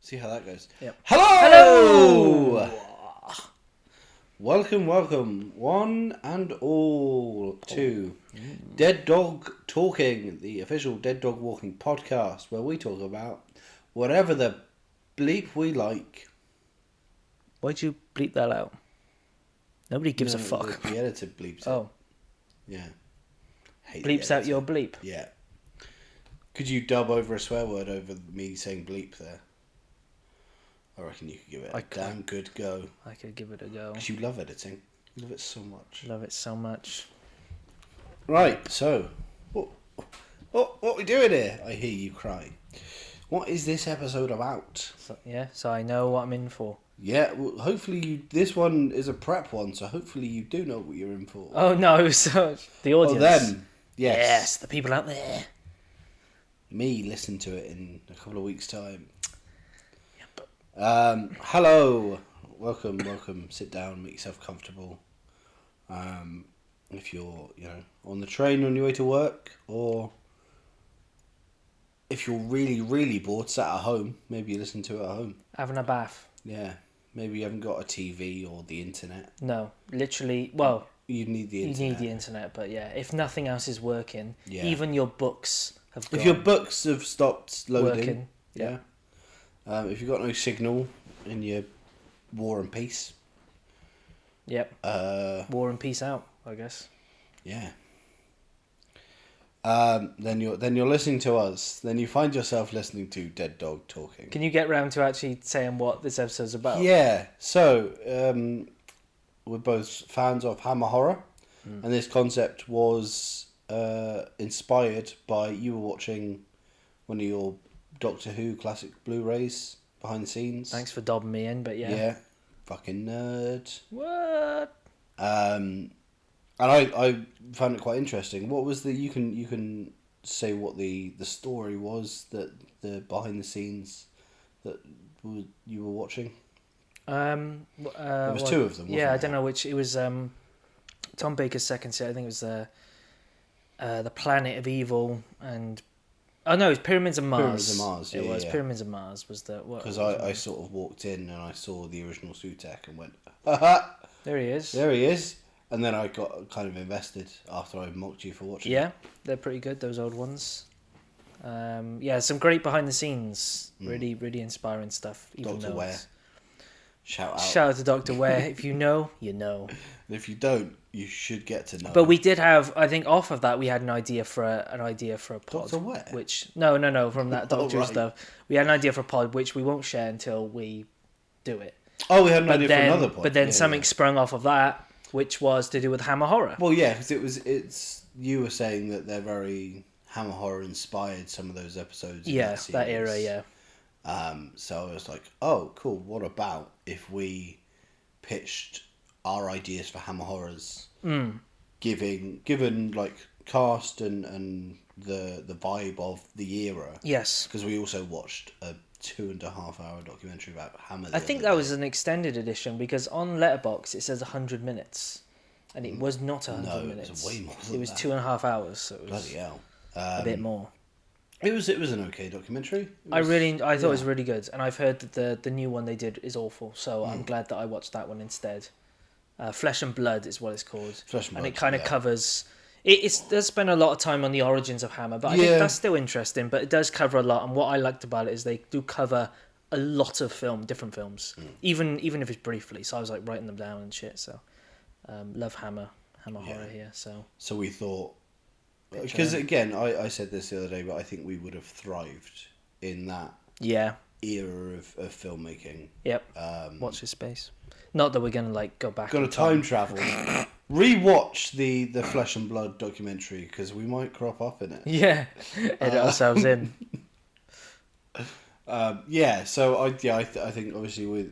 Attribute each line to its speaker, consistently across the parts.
Speaker 1: See how that goes.
Speaker 2: Yep.
Speaker 1: Hello! Welcome, one and all, to Dead Dog Talking, the official Dead Dog Walking podcast, where we talk about whatever the bleep we like.
Speaker 2: Why'd you bleep that out? Nobody gives a
Speaker 1: No,
Speaker 2: fuck.
Speaker 1: The editor bleeps it.
Speaker 2: Oh,
Speaker 1: Yeah. Hate the
Speaker 2: bleeps out
Speaker 1: editor.
Speaker 2: your bleep.
Speaker 1: Yeah. Could you dub over a swear word over me saying bleep there? I reckon you could give it a damn good go.
Speaker 2: I could give it a go.
Speaker 1: Because you love editing. You love it so much.
Speaker 2: Love it so much.
Speaker 1: Right, so, what are we doing here? I hear you cry. What is this episode about?
Speaker 2: So I know what I'm in for.
Speaker 1: Yeah, well, hopefully this one is a prep one, so hopefully you do know what you're in for.
Speaker 2: Oh no, so the audience.
Speaker 1: Well then, yes.
Speaker 2: Yes, the people out there.
Speaker 1: Me listen to it in a couple of weeks' time.
Speaker 2: Yep.
Speaker 1: Hello, welcome. Sit down, make yourself comfortable. If you're, on the train on your way to work, or if you're really, really bored, sat at home, maybe you listen to it at home.
Speaker 2: Having a bath.
Speaker 1: Yeah, maybe you haven't got a TV or the internet.
Speaker 2: No, literally. Well,
Speaker 1: You need the internet.
Speaker 2: you need the internet, but yeah, if nothing else is working,
Speaker 1: Yeah.
Speaker 2: even your books have gone
Speaker 1: If your books have stopped loading,
Speaker 2: working.
Speaker 1: yeah. If you've got no signal in your War and Peace,
Speaker 2: Yep. War and peace out, I guess.
Speaker 1: yeah. Then you're listening to us. Then you find yourself listening to Dead Dog Talking.
Speaker 2: Can you get round to actually saying what this episode's about?
Speaker 1: Yeah. So we're both fans of Hammer Horror, and this concept was inspired by you were watching one of your Doctor Who classic Blu-rays behind the scenes.
Speaker 2: Thanks for dobbing me in, but yeah.
Speaker 1: Yeah. Fucking nerd.
Speaker 2: What?
Speaker 1: And I found it quite interesting. What was you can say what the story was, that the behind the scenes that you were watching? There was two of them, wasn't
Speaker 2: I
Speaker 1: there?
Speaker 2: don't know which. It was Tom Baker's second set. I think it was the Planet of Evil and it was Pyramids of Mars.
Speaker 1: Pyramids of Mars,
Speaker 2: It was
Speaker 1: yeah.
Speaker 2: Pyramids of Mars was the
Speaker 1: Because I sort of walked in and I saw the original Sutek and went, ha.
Speaker 2: There he is.
Speaker 1: There he is. And then I got kind of invested after I mocked you for watching.
Speaker 2: Yeah, they're pretty good, those old ones. Some great behind the scenes. Really, really inspiring stuff. Even
Speaker 1: Dr.
Speaker 2: though
Speaker 1: Ware. Shout out.
Speaker 2: Shout out to Dr. Ware. If you know, you know.
Speaker 1: And if you don't, you should get to know.
Speaker 2: But we did have, I think, off of that, we had an idea for a pod.
Speaker 1: Dr. Ware?
Speaker 2: Which no, from that Doctor
Speaker 1: right.
Speaker 2: stuff, we had an idea for a pod which we won't share until we do it.
Speaker 1: Oh, we had an idea for another pod.
Speaker 2: But then
Speaker 1: Yeah,
Speaker 2: something
Speaker 1: yeah.
Speaker 2: sprung off of that, which was to do with Hammer Horror.
Speaker 1: Well, yeah, because it's you were saying that they're very Hammer Horror inspired. Some of those episodes. In
Speaker 2: Yeah,
Speaker 1: that
Speaker 2: that
Speaker 1: series.
Speaker 2: era. Yeah.
Speaker 1: So I was like, oh, cool. What about if we pitched our ideas for Hammer Horrors, given like cast and the vibe of the era?
Speaker 2: Yes.
Speaker 1: Because we also watched a 2.5 hour documentary about Hammer.
Speaker 2: I think that was an extended edition because on Letterboxd it says 100 minutes, and it was not 100 minutes.
Speaker 1: It was way more than
Speaker 2: It was
Speaker 1: that.
Speaker 2: 2.5 hours, so it was
Speaker 1: Bloody hell.
Speaker 2: a bit more.
Speaker 1: It was an okay documentary.
Speaker 2: I thought it was really good, and I've heard that the new one they did is awful. So I'm glad that I watched that one instead. Flesh and Blood is what it's called,
Speaker 1: Flesh and
Speaker 2: and it
Speaker 1: Blood,
Speaker 2: kind of
Speaker 1: yeah.
Speaker 2: covers. It does spend a lot of time on the origins of Hammer, but I think that's still interesting. But it does cover a lot, and what I liked about it is they do cover a lot of different films, even if it's briefly. So I was like writing them down and shit. So love Hammer Horror here.
Speaker 1: So we thought, because again, I said this the other day, but I think we would have thrived in that
Speaker 2: Yeah.
Speaker 1: era of filmmaking.
Speaker 2: Yep. Watch this space. Not that we're gonna like go back.
Speaker 1: Got to time travel. Rewatch the Flesh and Blood documentary because we might crop up in it.
Speaker 2: Yeah. Edit ourselves in.
Speaker 1: So I think obviously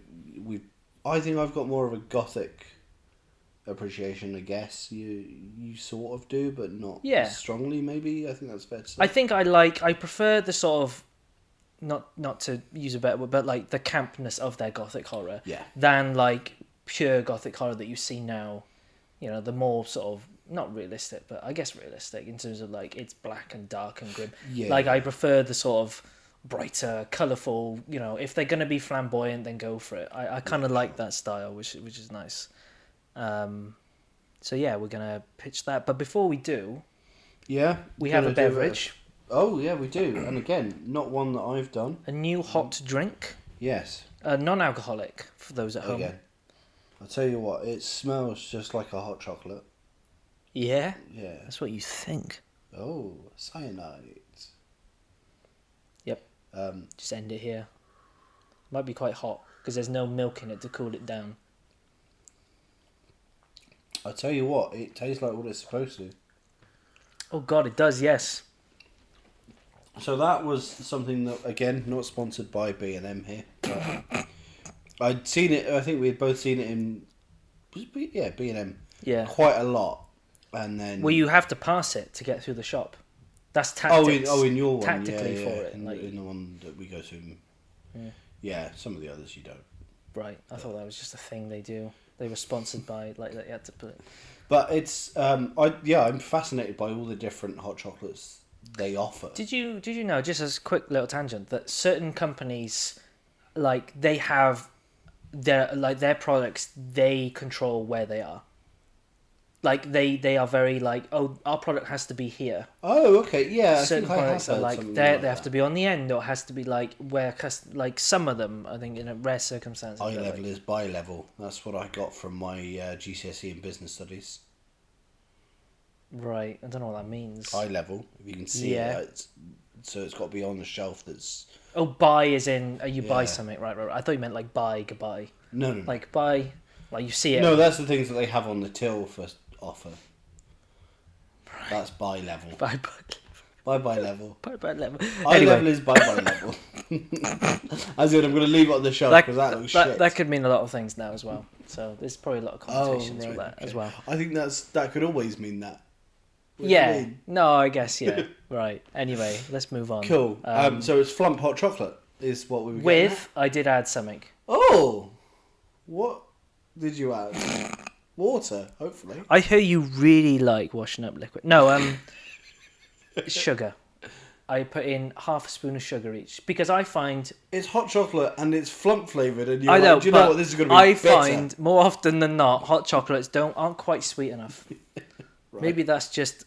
Speaker 1: I think I've got more of a gothic appreciation. I guess you sort of do, but not strongly. Maybe I think that's fair to say.
Speaker 2: I think I prefer the sort of not to use a better word, but like the campness of their gothic horror.
Speaker 1: Yeah.
Speaker 2: Than like pure gothic horror that you see now. You know, the more sort of not realistic, but I guess realistic in terms of like it's black and dark and grim.
Speaker 1: Yeah.
Speaker 2: Like I prefer the sort of brighter, colourful. You know, if they're gonna be flamboyant, then go for it. I kind of like that style, which is nice. So yeah, we're gonna pitch that. But before we do, we have a beverage.
Speaker 1: Oh yeah, we do. And again, not one that I've done.
Speaker 2: A new hot drink.
Speaker 1: Yes.
Speaker 2: Non-alcoholic for those at home.
Speaker 1: Again, I'll tell you what. It smells just like a hot chocolate.
Speaker 2: Yeah.
Speaker 1: Yeah.
Speaker 2: That's what you think.
Speaker 1: Oh, cyanide.
Speaker 2: Yep. Just end it here. Might be quite hot because there's no milk in it to cool it down.
Speaker 1: I'll tell you what. It tastes like what it's supposed to.
Speaker 2: Oh God, it does. Yes.
Speaker 1: So that was something that, again, not sponsored by B&M here. But I'd seen it. I think we'd both seen it in, B&M.
Speaker 2: Yeah.
Speaker 1: Quite a lot, and then.
Speaker 2: Well, you have to pass it to get through the shop. That's tactics.
Speaker 1: In your one,
Speaker 2: tactically
Speaker 1: yeah.
Speaker 2: for it.
Speaker 1: In the one that we go to. Yeah, some of the others you don't.
Speaker 2: Right, I thought that was just a thing they do. They were sponsored by, like, you had to put it.
Speaker 1: But it's, I'm fascinated by all the different hot chocolates they offer.
Speaker 2: Did you know, just as a quick little tangent, that certain companies, like, they have their products, they control where they are. Like, they are very like, oh, our product has to be here.
Speaker 1: Oh, okay, yeah.
Speaker 2: Certain products are like they have to be on the end, or it has to be like where like some of them, I think, in a rare circumstances.
Speaker 1: Eye level is bi level. That's what I got from my GCSE in business studies.
Speaker 2: Right, I don't know what that means.
Speaker 1: Eye level, if you can see it. So it's got to be on the shelf. That's.
Speaker 2: Oh, buy is in you buy something, right? I thought you meant like buy goodbye.
Speaker 1: No.
Speaker 2: Like buy, like you see it.
Speaker 1: No, that's the things that they have on the till for offer. Right. That's buy level.
Speaker 2: Buy
Speaker 1: level.
Speaker 2: Buy level.
Speaker 1: Eye level is buy level. As in, I'm going to leave it on the shelf because that looks shit.
Speaker 2: That could mean a lot of things now as well. So there's probably a lot of connotations with that as well.
Speaker 1: I think that could always mean that.
Speaker 2: Yeah. No, I guess, yeah. Right. Anyway, let's move on.
Speaker 1: Cool. So it's Flump hot chocolate is what we were
Speaker 2: with,
Speaker 1: getting
Speaker 2: I did add something.
Speaker 1: Oh! What did you add? Water, hopefully.
Speaker 2: I hear you really like washing up liquid. No, sugar. I put in half a spoon of sugar each because I find
Speaker 1: it's hot chocolate and it's Flump flavoured and
Speaker 2: I know,
Speaker 1: do you know what, this is going to be
Speaker 2: I
Speaker 1: bitter.
Speaker 2: find more often than not hot chocolates aren't quite sweet enough. Right. Maybe that's just,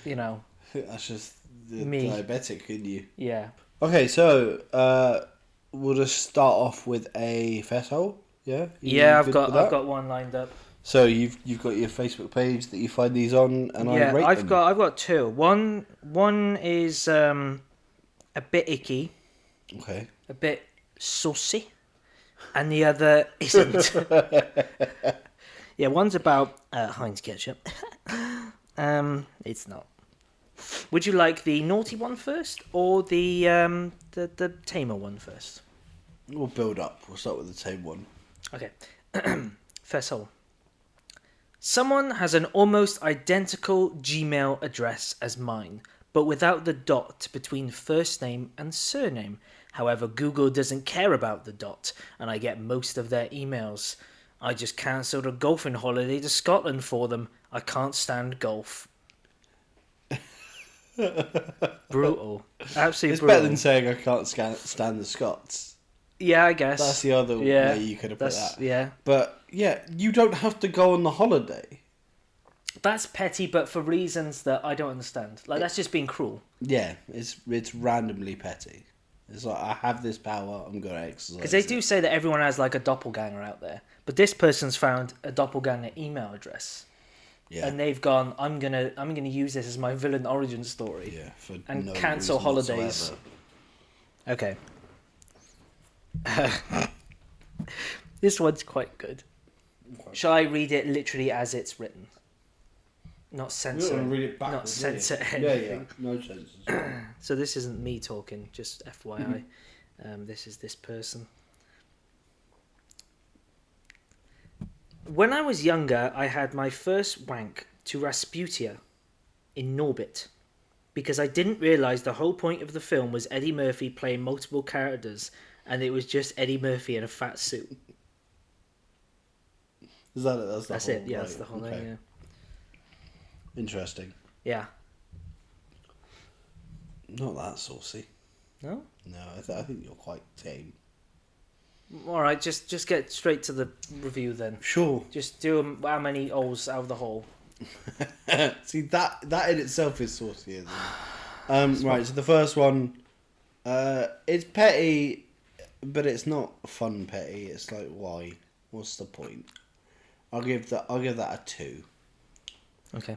Speaker 1: that's just the
Speaker 2: me.
Speaker 1: Diabetic in you.
Speaker 2: Yeah.
Speaker 1: Okay, so we'll just start off with a festival. Yeah.
Speaker 2: I've got one lined up.
Speaker 1: So you've got your Facebook page that you find these on, and I rate
Speaker 2: I've got two. One is a bit icky.
Speaker 1: Okay. A
Speaker 2: bit saucy, and the other isn't. Yeah, one's about Heinz ketchup. It's not. Would you like the naughty one first, or the tamer one first?
Speaker 1: We'll build up. We'll start with the tame one.
Speaker 2: Okay. First hole. Someone has an almost identical Gmail address as mine, but without the dot between first name and surname. However, Google doesn't care about the dot, and I get most of their emails. I just cancelled a golfing holiday to Scotland for them. I can't stand golf. Brutal. Absolutely
Speaker 1: it's
Speaker 2: brutal.
Speaker 1: better than saying I can't stand the Scots.
Speaker 2: Yeah, I guess.
Speaker 1: That's the other way you could have put that.
Speaker 2: Yeah.
Speaker 1: But, yeah, you don't have to go on the holiday.
Speaker 2: That's petty, but for reasons that I don't understand. Like, that's just being cruel.
Speaker 1: Yeah, it's randomly petty. It's like, I have this power, I'm going to exercise
Speaker 2: because they do say that everyone has, like, a doppelganger out there. But this person's found a doppelganger email address. Yeah. And they've gone, I'm gonna use this as my villain origin story.
Speaker 1: Yeah,
Speaker 2: and no cancel holidays.
Speaker 1: Whatsoever.
Speaker 2: Okay. This one's quite good. Okay. Shall I read it literally as it's written? Not censor.
Speaker 1: Read it backwards,
Speaker 2: not censor
Speaker 1: anything. Yeah, no censors.
Speaker 2: So this isn't me talking, just FYI. This is this person. When I was younger, I had my first wank to Rasputia in Norbit, because I didn't realise the whole point of the film was Eddie Murphy playing multiple characters, and it was just Eddie Murphy in a fat suit.
Speaker 1: Is that it? That's
Speaker 2: it. Yeah, that's the whole thing. Yeah.
Speaker 1: Interesting.
Speaker 2: Yeah.
Speaker 1: Not that saucy.
Speaker 2: No.
Speaker 1: No, I think you're quite tame.
Speaker 2: All right, just get straight to the review then.
Speaker 1: Sure.
Speaker 2: Just do how many O's out of the hole.
Speaker 1: See, that in itself is saucy, isn't it? Right, so the first one, it's petty, but it's not fun petty. It's like, why? What's the point? I'll give that a 2.
Speaker 2: Okay.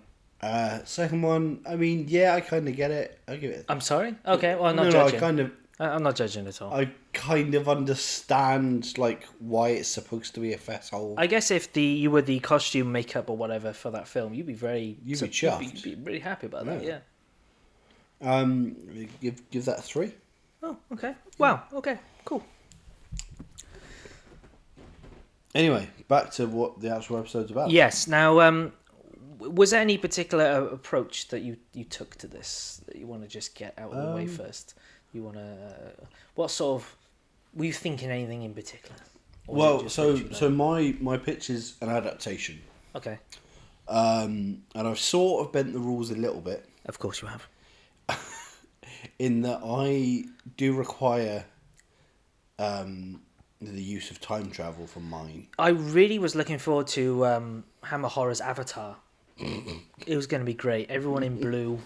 Speaker 1: Second one, I mean, yeah, I kind of get it. I give it.
Speaker 2: I'm sorry. Okay, well, I'm not
Speaker 1: No,
Speaker 2: judging. I'm not judging at all.
Speaker 1: I kind of understand like why it's supposed to be a festhole.
Speaker 2: I guess if you were the costume, makeup, or whatever for that film, you'd be
Speaker 1: chuffed.
Speaker 2: You'd be really happy about that. Yeah.
Speaker 1: Give that a 3.
Speaker 2: Oh, okay. Wow. Okay. Cool.
Speaker 1: Anyway, back to what the actual episode's about.
Speaker 2: Yes. Now, was there any particular approach that you took to this that you want to just get out of the way first? You want to... what sort of... were you thinking anything in particular?
Speaker 1: Well, so my pitch is an adaptation.
Speaker 2: Okay.
Speaker 1: And I've sort of bent the rules a little bit.
Speaker 2: Of course you have.
Speaker 1: In that I do require the use of time travel from mine.
Speaker 2: I really was looking forward to Hammer Horror's Avatar. It was going to be great. Everyone in blue.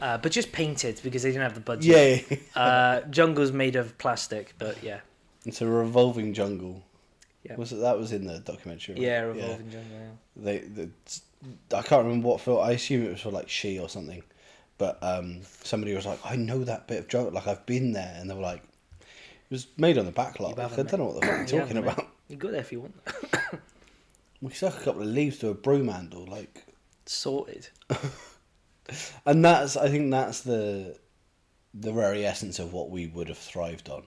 Speaker 2: But just painted because they didn't have the budget.
Speaker 1: Yeah.
Speaker 2: Jungle's made of plastic, but yeah.
Speaker 1: It's a revolving jungle.
Speaker 2: Yeah.
Speaker 1: That was in the documentary? Right?
Speaker 2: Yeah, revolving jungle. Yeah.
Speaker 1: I can't remember what film. I assume it was for like She or something. But somebody was like, I know that bit of jungle. Like I've been there, and they were like, it was made on the backlot. Like, I don't know what the fuck you're talking about.
Speaker 2: You go there if you want.
Speaker 1: We stuck a couple of leaves to a broom handle, like
Speaker 2: sorted.
Speaker 1: And I think that's the very essence of what we would have thrived on,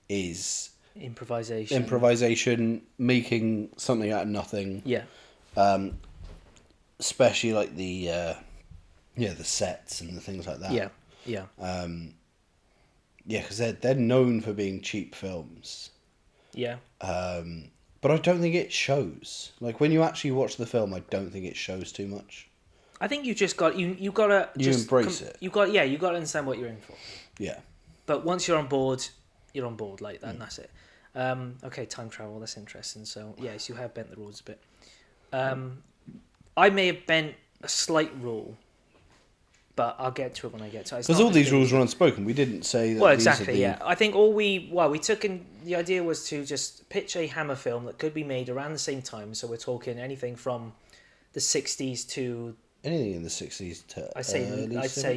Speaker 1: is improvisation, making something out of nothing.
Speaker 2: Yeah.
Speaker 1: Especially like the sets and the things like that.
Speaker 2: Yeah. Yeah.
Speaker 1: Yeah, because they're known for being cheap films.
Speaker 2: Yeah.
Speaker 1: But I don't think it shows. Like when you actually watch the film, I don't think it shows too much.
Speaker 2: I think you just got you gotta just
Speaker 1: embrace it.
Speaker 2: You gotta understand what you're in for.
Speaker 1: Yeah.
Speaker 2: But once you're on board like that, and that's it. Okay, time travel. That's interesting. So yes, you have bent the rules a bit. I may have bent a slight rule, but I'll get to it when I get to it.
Speaker 1: Because all these rules are unspoken. We didn't say that.
Speaker 2: Well, exactly. Yeah, I think we took in the idea was to just pitch a Hammer film that could be made around the same time. So we're talking anything from the 60s to
Speaker 1: anything in the 60s to
Speaker 2: I'd say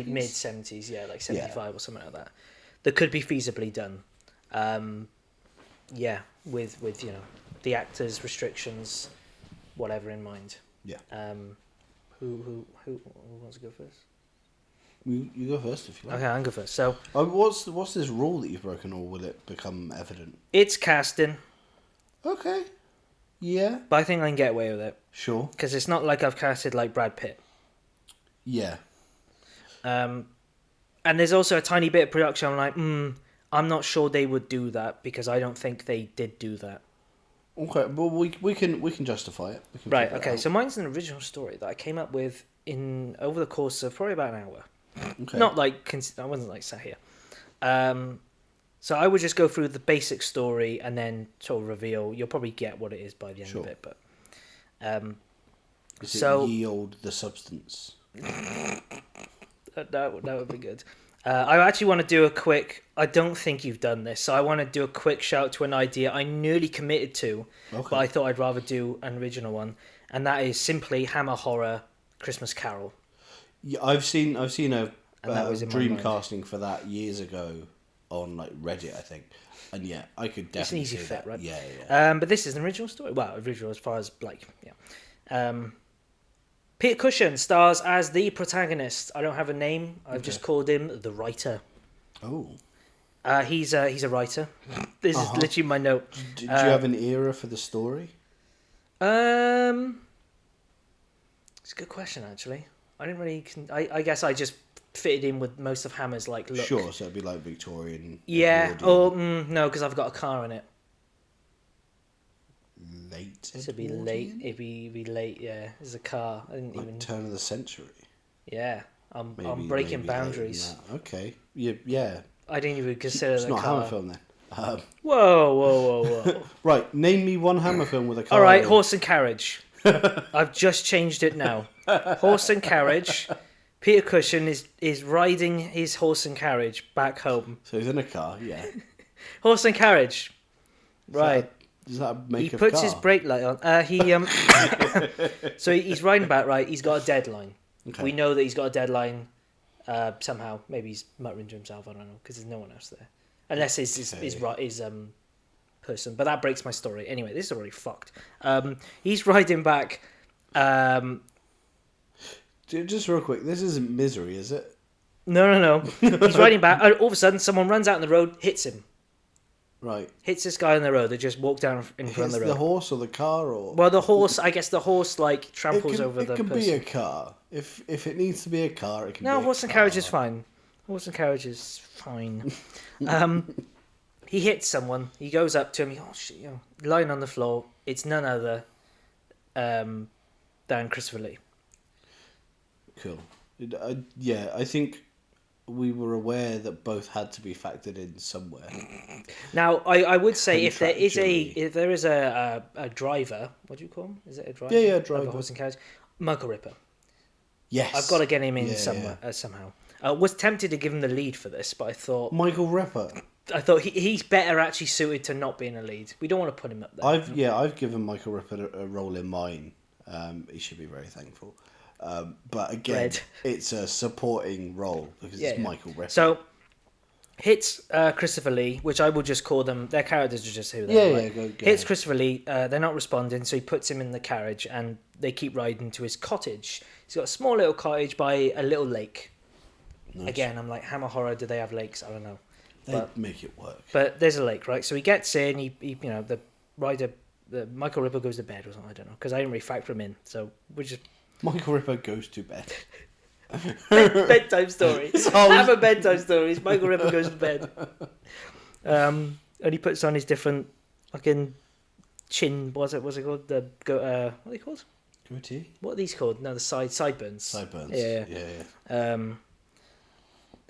Speaker 2: mid 70s, yeah, like 75 or something like that. That could be feasibly done. With the actors' restrictions, whatever in mind.
Speaker 1: Yeah.
Speaker 2: Who wants to go first?
Speaker 1: You go first if you like.
Speaker 2: Okay, I'll go first. So,
Speaker 1: what's this rule that you've broken, or will it become evident?
Speaker 2: It's casting.
Speaker 1: Okay. Yeah.
Speaker 2: But I think I can get away with it.
Speaker 1: Sure.
Speaker 2: Because it's not like I've casted like Brad Pitt.
Speaker 1: Yeah.
Speaker 2: And there's also a tiny bit of production. I'm like, I'm not sure they would do that because I don't think they did do that.
Speaker 1: Okay, well we can justify it.
Speaker 2: Right. Okay. So mine's an original story that I came up with over the course of probably about an hour.
Speaker 1: Okay.
Speaker 2: Not like I wasn't like sat here. So I would just go through the basic story and then sort of reveal. You'll probably get what it is by the end of it, but.
Speaker 1: Does it yield the substance?
Speaker 2: That would be good. I actually want to do a quick... I don't think you've done this, so I want to do a quick shout to an idea I nearly committed to, but I thought I'd rather do an original one, and that is simply Hammer Horror Christmas Carol.
Speaker 1: Yeah, I've seen a dream casting for that years ago on like Reddit, I think, and yeah, I could definitely.
Speaker 2: It's an easy fit, right?
Speaker 1: Yeah.
Speaker 2: But this is an original story. Well, original as far as like, yeah. Peter Cushing stars as the protagonist. I don't have a name. I've just called him the writer.
Speaker 1: Oh.
Speaker 2: He's a writer. This is literally my note.
Speaker 1: Do you have an era for the story?
Speaker 2: It's a good question, actually. I didn't really. I guess I just fitted in with most of Hammer's like look.
Speaker 1: Sure, so it'd be like Victorian.
Speaker 2: Yeah. No, because I've got a car in it.
Speaker 1: Late.
Speaker 2: It'd be late. It'd be late. Yeah, there's a car. I didn't even
Speaker 1: turn of the century.
Speaker 2: Yeah, I'm breaking boundaries.
Speaker 1: Okay. Yeah.
Speaker 2: I didn't even consider
Speaker 1: It's
Speaker 2: the
Speaker 1: not a
Speaker 2: car.
Speaker 1: Hammer film then.
Speaker 2: Whoa.
Speaker 1: Right, name me one Hammer film with a car.
Speaker 2: All right,
Speaker 1: in.
Speaker 2: Horse and Carriage. I've just changed it now. Horse and Carriage. Peter Cushing is riding his horse and carriage back home.
Speaker 1: So he's in a car, yeah.
Speaker 2: Horse and Carriage. Right.
Speaker 1: Does that make
Speaker 2: He
Speaker 1: a
Speaker 2: puts
Speaker 1: car?
Speaker 2: his brake light on. So he's riding back, right? He's got a deadline.
Speaker 1: Okay.
Speaker 2: We know that he's got a deadline somehow. Maybe he's muttering to himself. I don't know, because there's no one else there. Unless his person. But that breaks my story. Anyway, this is already fucked. He's riding back.
Speaker 1: Just real quick, this isn't Misery, is it?
Speaker 2: No. He's riding back. All of a sudden, someone runs out on the road, hits him.
Speaker 1: Right.
Speaker 2: Hits this guy on the road. They just walk down in front of the road.
Speaker 1: The horse or the car or?
Speaker 2: Well, the horse. I guess the horse like tramples over the
Speaker 1: It can
Speaker 2: person.
Speaker 1: be a car. If it needs to be a car, it can.
Speaker 2: No,
Speaker 1: be
Speaker 2: horse
Speaker 1: a
Speaker 2: and
Speaker 1: car.
Speaker 2: carriage is fine. Horse and carriage is fine. He hits someone. He goes up to him. Oh shit! Lying on the floor. It's none other than Christopher Lee.
Speaker 1: Cool. I think we were aware that both had to be factored in somewhere.
Speaker 2: Now, I would say if there
Speaker 1: Contractually.
Speaker 2: is a driver, what do you call him? Is it a driver?
Speaker 1: Yeah,
Speaker 2: Of
Speaker 1: driver.
Speaker 2: a horse and carriage. Michael Ripper.
Speaker 1: Yes.
Speaker 2: I've got to get him in
Speaker 1: Yeah,
Speaker 2: somewhere somehow. Was tempted to give him the lead for this, but I thought
Speaker 1: Michael Ripper.
Speaker 2: he's better actually suited to not being a lead. We don't want to put him up there.
Speaker 1: I've given Michael Ripper a role in mine. He should be very thankful. But again,
Speaker 2: Red.
Speaker 1: it's a supporting role because it's Michael Ripper.
Speaker 2: So hits Christopher Lee, which I will just call them. Their characters are just who they are. Right?
Speaker 1: Go
Speaker 2: Hits
Speaker 1: ahead.
Speaker 2: Christopher Lee. They're not responding, so he puts him in the carriage, and they keep riding to his cottage. He's got a small little cottage by a little lake.
Speaker 1: Nice.
Speaker 2: Again, I'm like, Hammer Horror. Do they have lakes? I don't know.
Speaker 1: They make it work.
Speaker 2: But there's a lake, right? So he gets in. He the rider, the Michael Ripper goes to bed or something. I don't know because I didn't really factor him in. So we're just
Speaker 1: Michael Ripper goes to bed.
Speaker 2: bedtime stories. Hammer bedtime stories. Michael Ripper goes to bed. And he puts on his different fucking chin. What's it called? What are they called?
Speaker 1: Goatee?
Speaker 2: What are these called? No, the sideburns.
Speaker 1: Sideburns.
Speaker 2: Yeah.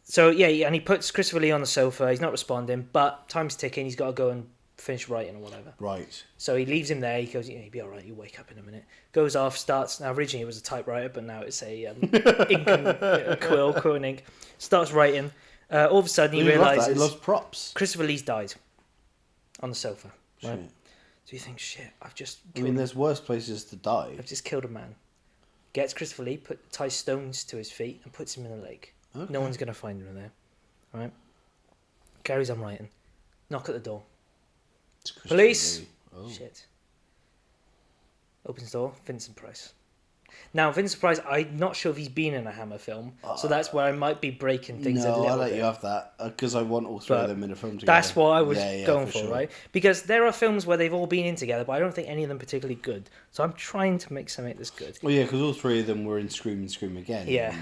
Speaker 2: So yeah, and he puts Christopher Lee on the sofa. He's not responding, but time's ticking. He's got to go and finish writing or whatever.
Speaker 1: Right.
Speaker 2: So he leaves him there. He goes, "You'll be all right. You wake up in a minute." Goes off. Starts. Now originally it was a typewriter, but now it's a ink and quill and ink. Starts writing. All of a sudden he
Speaker 1: He
Speaker 2: realizes
Speaker 1: loves props.
Speaker 2: Christopher Lee's died on the sofa. Right.
Speaker 1: Shit.
Speaker 2: So you think, shit, I've just
Speaker 1: I
Speaker 2: killed
Speaker 1: mean, there's worse places to die.
Speaker 2: I've just killed a man. Gets Christopher Lee, ties stones to his feet, and puts him in the lake.
Speaker 1: Okay.
Speaker 2: No one's gonna find him in there. Right? Carries on writing. Knock at the door.
Speaker 1: It's Christopher
Speaker 2: Police!
Speaker 1: Lee. Oh.
Speaker 2: Shit. Opens the door. Vincent Price. Now, Vincent Price, I'm not sure if he's been in a Hammer film, so that's where I might be breaking things a
Speaker 1: No,
Speaker 2: little
Speaker 1: I'll let
Speaker 2: bit.
Speaker 1: you have that because I want all three
Speaker 2: But
Speaker 1: of them in a film together.
Speaker 2: That's what I was
Speaker 1: Yeah,
Speaker 2: going for,
Speaker 1: sure.
Speaker 2: right? Because there are films where they've all been in together, but I don't think any of them particularly good. So I'm trying to make something that's good.
Speaker 1: Well, yeah, because all three of them were in Scream and Scream Again.
Speaker 2: Yeah.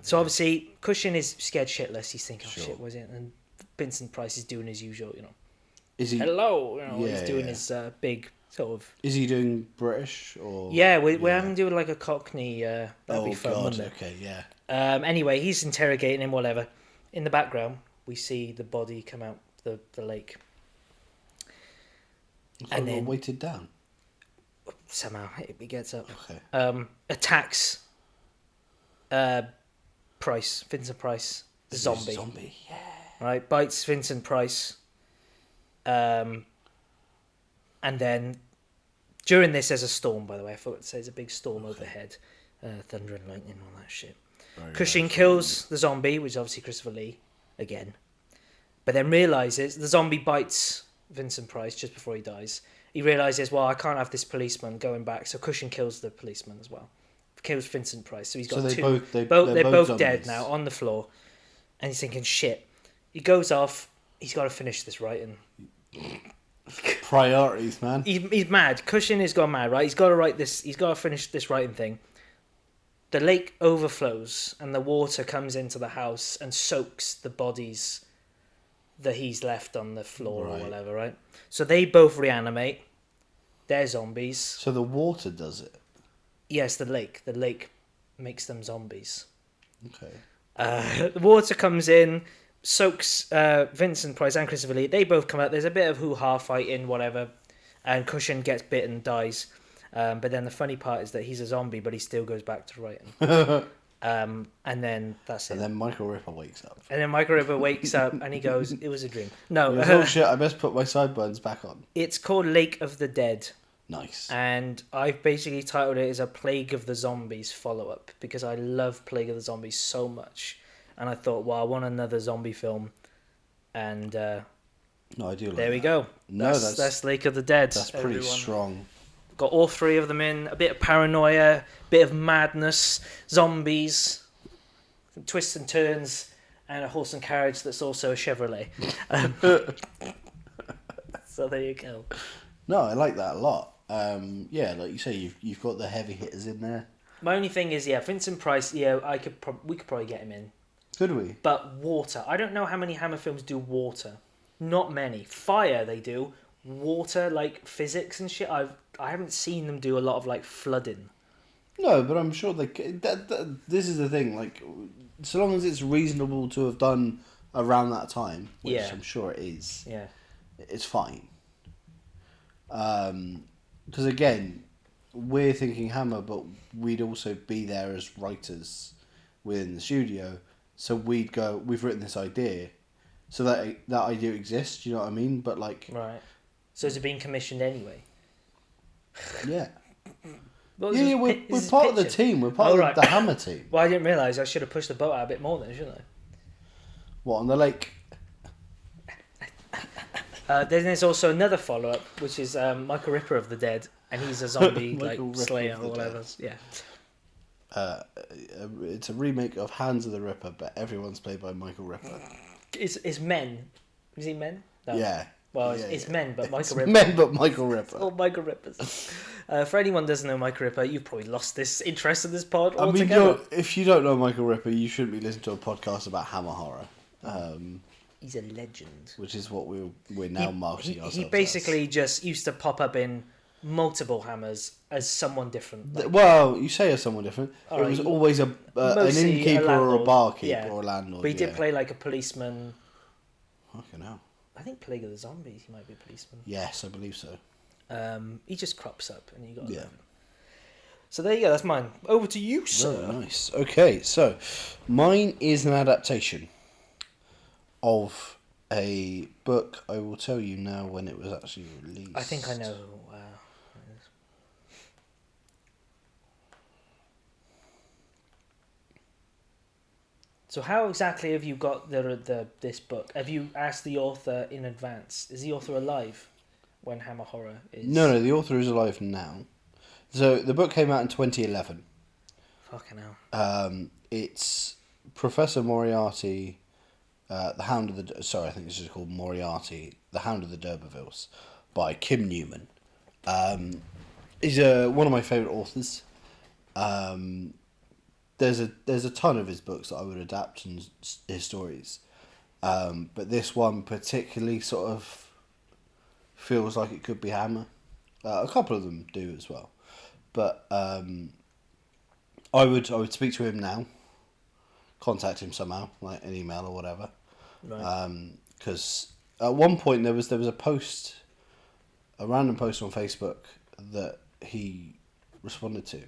Speaker 2: So obviously, Cushing is scared shitless. He's thinking, "Oh
Speaker 1: Sure.
Speaker 2: shit, was it?" And Vincent Price is doing his usual,
Speaker 1: Is he?
Speaker 2: hello, he's
Speaker 1: Yeah,
Speaker 2: doing
Speaker 1: yeah.
Speaker 2: his big sort of.
Speaker 1: Is he doing British or?
Speaker 2: Yeah, we're having to do like a Cockney. That'd be
Speaker 1: Oh
Speaker 2: fun,
Speaker 1: God.
Speaker 2: wouldn't it?
Speaker 1: Okay. Yeah.
Speaker 2: Anyway, he's interrogating him, whatever. In the background, we see the body come out the lake.
Speaker 1: And
Speaker 2: then-
Speaker 1: then weighted down.
Speaker 2: Somehow he gets up.
Speaker 1: Okay.
Speaker 2: Attacks. Price, Vincent Price, the zombie.
Speaker 1: Zombie. Yeah.
Speaker 2: Right, bites Vincent Price. And then during this, there's a storm. By the way, I forgot to say there's a big storm overhead, thunder and lightning, all that shit.
Speaker 1: Very
Speaker 2: Cushing
Speaker 1: nice.
Speaker 2: kills the zombie, which is obviously Christopher Lee again, but then realizes the zombie bites Vincent Price just before he dies. He realizes, well, I can't have this policeman going back, so Cushing kills the policeman as well. Kills Vincent Price, so he's got
Speaker 1: So they
Speaker 2: two.
Speaker 1: both- they're
Speaker 2: they're
Speaker 1: both
Speaker 2: both dead
Speaker 1: zombies.
Speaker 2: now on the floor, and he's thinking, shit. He goes off. He's got to finish this writing.
Speaker 1: Priorities, man.
Speaker 2: He's mad. Cushing has gone mad, right? He's got to write this. He's got to finish this writing thing. The lake overflows, and the water comes into the house and soaks the bodies that he's left on the floor or
Speaker 1: Right.
Speaker 2: whatever, right? So they both reanimate. They're zombies.
Speaker 1: So the water does it.
Speaker 2: Yes, the lake. The lake makes them zombies.
Speaker 1: Okay.
Speaker 2: The water comes in, Soaks, Vincent Price and Christopher Lee, they both come out. There's a bit of hoo-ha fighting, whatever, and Cushion gets bit and dies. But then the funny part is that he's a zombie, but he still goes back to writing. And then that's it.
Speaker 1: And then Michael Ripper wakes up.
Speaker 2: And then Michael Ripper wakes up and he goes, "It was a dream." No,
Speaker 1: Oh shit! I best put my sideburns back on.
Speaker 2: it's called Lake of the Dead.
Speaker 1: Nice.
Speaker 2: And I've basically titled it as a Plague of the Zombies follow-up because I love Plague of the Zombies so much. And I thought, well, I want another zombie film. And
Speaker 1: No, I do. Like
Speaker 2: there we
Speaker 1: that.
Speaker 2: go.
Speaker 1: No,
Speaker 2: That's Lake of the Dead.
Speaker 1: That's pretty strong.
Speaker 2: Got all three of them in. A bit of paranoia, bit of madness, zombies, some twists and turns, and a horse and carriage that's also a Chevrolet. So there you go.
Speaker 1: No, I like that a lot. Yeah, like you say, you've got the heavy hitters in there.
Speaker 2: My only thing is, yeah, Vincent Price. Yeah, we could probably get him in.
Speaker 1: Could we?
Speaker 2: But water. I don't know how many Hammer films do water. Not many. Fire they do. Water, like physics and shit. I haven't seen them do a lot of like flooding.
Speaker 1: No, but I'm sure they. This is the thing. Like, so long as it's reasonable to have done around that time, which
Speaker 2: Yeah.
Speaker 1: I'm sure it is.
Speaker 2: Yeah.
Speaker 1: It's fine. Because again, we're thinking Hammer, but we'd also be there as writers within the studio. So we'd go, we've written this idea, so that idea exists. You know what I mean? But like,
Speaker 2: Right. So is it being commissioned anyway?
Speaker 1: yeah,
Speaker 2: What was
Speaker 1: yeah,
Speaker 2: his
Speaker 1: we're
Speaker 2: pi- is his
Speaker 1: part of the
Speaker 2: picture?
Speaker 1: team. We're part of
Speaker 2: right.
Speaker 1: the Hammer team.
Speaker 2: Well, I didn't realise. I should have pushed the boat out a bit more then, shouldn't I?
Speaker 1: What, on the lake?
Speaker 2: Then there's also another follow-up, which is Michael Ripper of the Dead, and he's a zombie like
Speaker 1: Michael Ripper
Speaker 2: slayer
Speaker 1: of
Speaker 2: or
Speaker 1: the
Speaker 2: whatever. Yeah.
Speaker 1: It's a remake of Hands of the Ripper, but everyone's played by Michael Ripper.
Speaker 2: It's Men. Is he Men? No.
Speaker 1: Yeah.
Speaker 2: Well,
Speaker 1: Yeah,
Speaker 2: it's
Speaker 1: yeah.
Speaker 2: Men, but Michael
Speaker 1: It's
Speaker 2: Ripper.
Speaker 1: Men, but Michael Ripper.
Speaker 2: All Michael Rippers. For anyone who doesn't know Michael Ripper, you've probably lost this interest in this pod
Speaker 1: I mean,
Speaker 2: altogether.
Speaker 1: if you don't know Michael Ripper, you shouldn't be listening to a podcast about Hammer horror,
Speaker 2: He's a legend.
Speaker 1: which is what we're now marketing ourselves
Speaker 2: He basically just used to pop up in multiple Hammers as someone different. Like,
Speaker 1: Well, you say as someone different.
Speaker 2: All
Speaker 1: it
Speaker 2: right,
Speaker 1: was always an
Speaker 2: mostly a
Speaker 1: innkeeper or a
Speaker 2: landlord,
Speaker 1: barkeep
Speaker 2: yeah.
Speaker 1: or a landlord.
Speaker 2: but he did
Speaker 1: yeah.
Speaker 2: play like a policeman.
Speaker 1: Fucking hell.
Speaker 2: I think Plague of the Zombies, he might be a policeman.
Speaker 1: Yes, I believe so.
Speaker 2: He just crops up and you got
Speaker 1: Yeah.
Speaker 2: So there you go, that's mine. Over to you, sir.
Speaker 1: Very nice. Okay, so mine is an adaptation of a book. I will tell you now when it was actually released.
Speaker 2: I think I know. So how exactly have you got this book? Have you asked the author in advance? Is the author alive when Hammer Horror is?
Speaker 1: No, the author is alive now. So the book came out in 2011.
Speaker 2: Fucking hell.
Speaker 1: It's Professor Moriarty, the Hound of the... Sorry, I think this is called Moriarty, the Hound of the D'Urbervilles, by Kim Newman. He's one of my favourite authors. There's a ton of his books that I would adapt and his stories, but this one particularly sort of feels like it could be Hammer. A couple of them do as well, but I would speak to him now, contact him somehow, like an email or whatever,
Speaker 2: Right.
Speaker 1: because at one point there was a post, a random post on Facebook that he responded to.